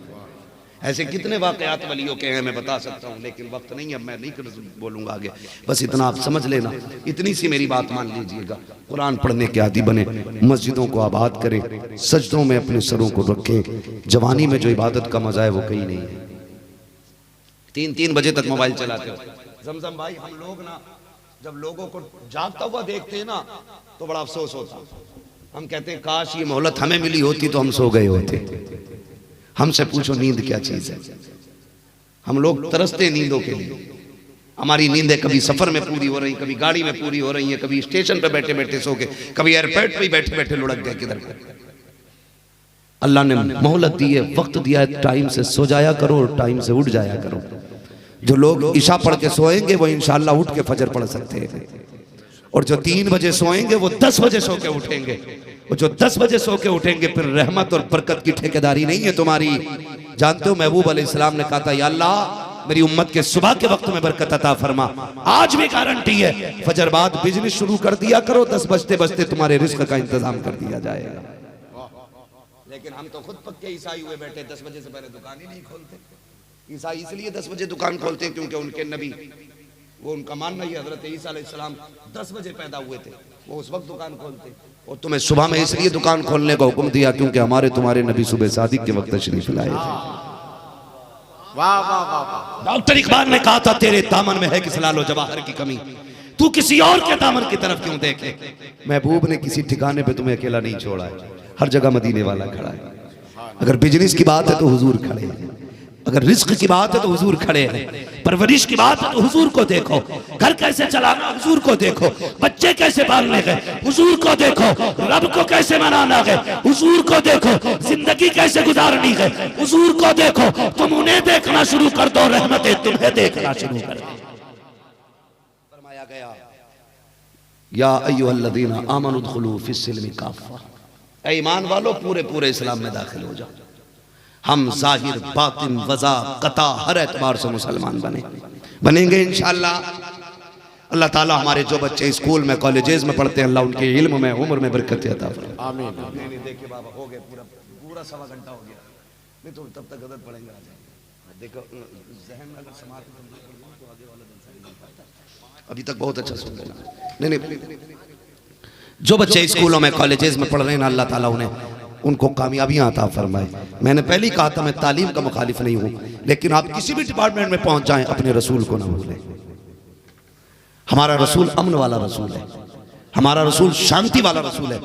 ऐसे कितने वाकयात वलियों के हैं मैं बता सकता हूँ, लेकिन वक्त नहीं, अब मैं नहीं बोलूंगा आगे। बस इतना आप समझ लेना, इतनी सी मेरी बात मान लीजिएगा। कुरान पढ़ने के आदी बने, मस्जिदों को आबाद करें, सजदों में अपने सरों को रखें। जवानी में जो इबादत का मजा है वो कहीं नहीं है। 3-3 बजे तक मोबाइल चलाते हो। जमजम भाई, हम लोग ना जब लोगों को जागता हुआ देखते हैं ना तो बड़ा अफसोस होता। हम कहते हैं काश ये मोहलत हमें मिली होती तो हम सो गए होते। हमसे पूछो नींद क्या चीज है। हम लोग तरसते नींदों के लिए। हमारी नींदें कभी सफर में पूरी हो रही, कभी गाड़ी में पूरी हो रही है, कभी स्टेशन पे बैठे बैठे सो गए, कभी एयरपोर्ट पे बैठे बैठे लुढ़क गए। किधर अल्लाह ने मोहलत दी है, वक्त दिया है, टाइम से सो जाया करो और टाइम से उठ जाया करो। जो लोग इशा पढ़ के सोएंगे वो इंशाअल्लाह उठ के फजर पढ़ सकते हैं। और जो 3 बजे सोएंगे वो 10 बजे सो के उठेंगे, और जो 10 बजे सो के उठेंगे फिर रहमत और बरकत की ठेकेदारी नहीं है तुम्हारी। जानते हो महबूब अलैहिस्सलाम ने कहा था, या अल्लाह मेरी उम्मत के सुबह के वक्त में बरकत अता फरमा। आज भी गारंटी है, फजर बाद बिजनेस शुरू कर दिया करो, 10 बजते बजते तुम्हारे रिस्क का इंतजाम कर दिया जाएगा। लेकिन हम तो खुद पक्के ईसाई हुए बैठे, 10 बजे से पहले दुकान ही नहीं खोलते। ईसाई इसलिए 10 बजे दुकान खोलते हैं क्योंकि उनके नबी, वो उनका मानना ही हजरत ईसा अलैहिस्सलाम 10 बजे पैदा हुए थे, वो उस वक्त दुकान खोलते। और तुम्हें सुबह में इसलिए दुकान खोलने का हुक्म दिया क्योंकि हमारे तुम्हारे नबी सुबह सादिक के वक्त तशरीफ लाए थे।
वाह वाह वाह वाह।
डॉक्टर इकबाल ने कहा था, तेरे दामन में है किस लालो जवाहर की कमी, तू किसी और के दामन की तरफ क्यों देखे। महबूब ने किसी ठिकाने पे तुम्हें अकेला नहीं छोड़ा है, हर जगह मदीने वाला खड़ा है। अगर बिजनेस की बात है तो हुजूर खड़े हैं, अगर रिस्क की बात है तो हुजूर खड़े हैं, परवरिश की बात है तो हुजूर को देखो, घर कैसे चलाना हुजूर को देखो, बच्चे कैसे पालने गए हुजूर को देखो, रब को कैसे मनाना गए हुजूर को देखो, जिंदगी कैसे गुजारनी गए हुजूर को देखो। तुम उन्हें देखना शुरू कर दो, रहमतें तुम्हें देखना शुरू कर दो। फरमाया गया, या अय्युहल्लज़ीना आमनु उदखुलू फिस्सिल्मि काफ़ा, ऐ ईमान वालों पूरे पूरे इस्लाम में दाखिल हो जाओ। हम जाहिर बातिन वज़ा कता हर एतबार से मुसलमान बनेंगे इंशाअल्लाह। अल्लाह ताला हमारे जो बच्चे स्कूल में कॉलेजेस में पढ़ते हैं, अल्लाह उनके इल्म में उम्र में बरकत अता फरमाए। आमीन। देखिए बाबा हो गया पूरा सवा घंटा हो गया, नहीं तो तब तक गदर पड़ेंगे। देखो ज़हन में अगर समात तो आगे वाला दिन अभी तक बहुत अच्छा सुन रहे। नहीं जो बच्चे स्कूलों में कॉलेजेस में पढ़ रहे हैं, अल्लाह ताला उनको कामयाबियां अता फरमाए। मैंने पहले ही कहा था मैं तालीम का मुखालिफ नहीं हूं, लेकिन आप किसी भी डिपार्टमेंट में पहुंच जाएं अपने रसूल को ना भूलें। हमारा रसूल अमन वाला रसूल है, हमारा रसूल शांति वाला रसूल है,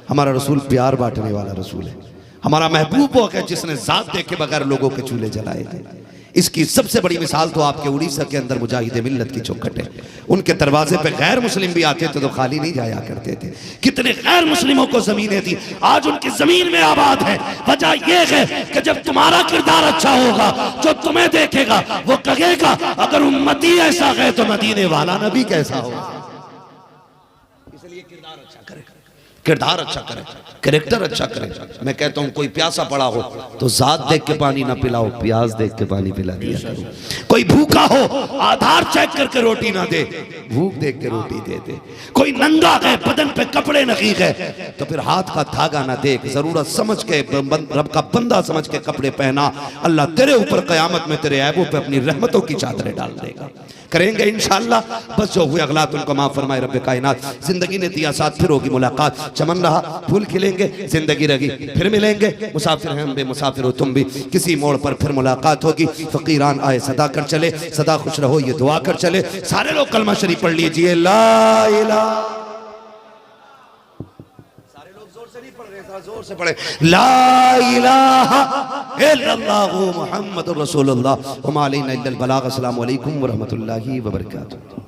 हमारा रसूल प्यार बांटने वाला रसूल है। हमारा महबूब वो है जिसने जात देखे बगैर लोगों के चूल्हे जलाए थे। इसकी सबसे बड़ी मिसाल तो आपके उड़ीसा के अंदर मुजाहिद मिल्लत की चौखट है। उनके दरवाजे पे गैर मुस्लिम भी आते थे तो खाली नहीं जाया करते थे। कितने गैर मुस्लिमों को जमीनें थी, आज उनकी जमीन में आबाद है। वजह यह है कि जब तुम्हारा किरदार अच्छा होगा, जो तुम्हें देखेगा वो कहेगा अगर उम्मती ऐसा है तो मदीने वाला नबी कैसा होगा। इसलिए किरदार अच्छा करे, किरदार अच्छा करे, कैरेक्टर अच्छा करे। मैं कहता हूं कोई प्यासा पड़ा हो तो जात देख के पानी ना पिलाओ, प्याज देख के पानी पिला दिया करो। कोई भूखा हो आधार चेक करके रोटी ना दे, भूख देख के रोटी दे दे। कोई नंगा है बदन पे कपड़े नहीं है तो फिर हाथ का धागा ना देख, जरूरत समझ के रब का बंदा समझ के कपड़े पहना। अल्लाह तेरे ऊपर कयामत में तेरे ऐबों पे अपनी रहमतों की चादरें डाल देगा। करेंगे इंशाअल्लाह। बस जो हुए अगलात उनको माफ फरमाए रब्बे कायनात। जिंदगी ने दिया साथ, फिर होगी मुलाकात। चमन रहा फूल खिलेंगे, जिंदगी रही फिर मिलेंगे। मुसाफिर हैं हम बेमुसाफिर हो तुम भी, किसी मोड़ पर फिर मुलाकात होगी। फकीरान आए सदा कर चले, सदा खुश रहो ये दुआ कर चले। सारे लोग कलमा शरीफ पढ़ लीजिए, ला इलाहा, सारे लोग जोर से नहीं पढ़ रहे, जोर से पढ़े, ला इलाहा इल्लल्लाहु मुहम्मदुर रसूलुल्लाह व मा अलैना इल्लल बलाग। अस्सलामु अलैकुम व रहमतुल्लाहि व बरकातुहू।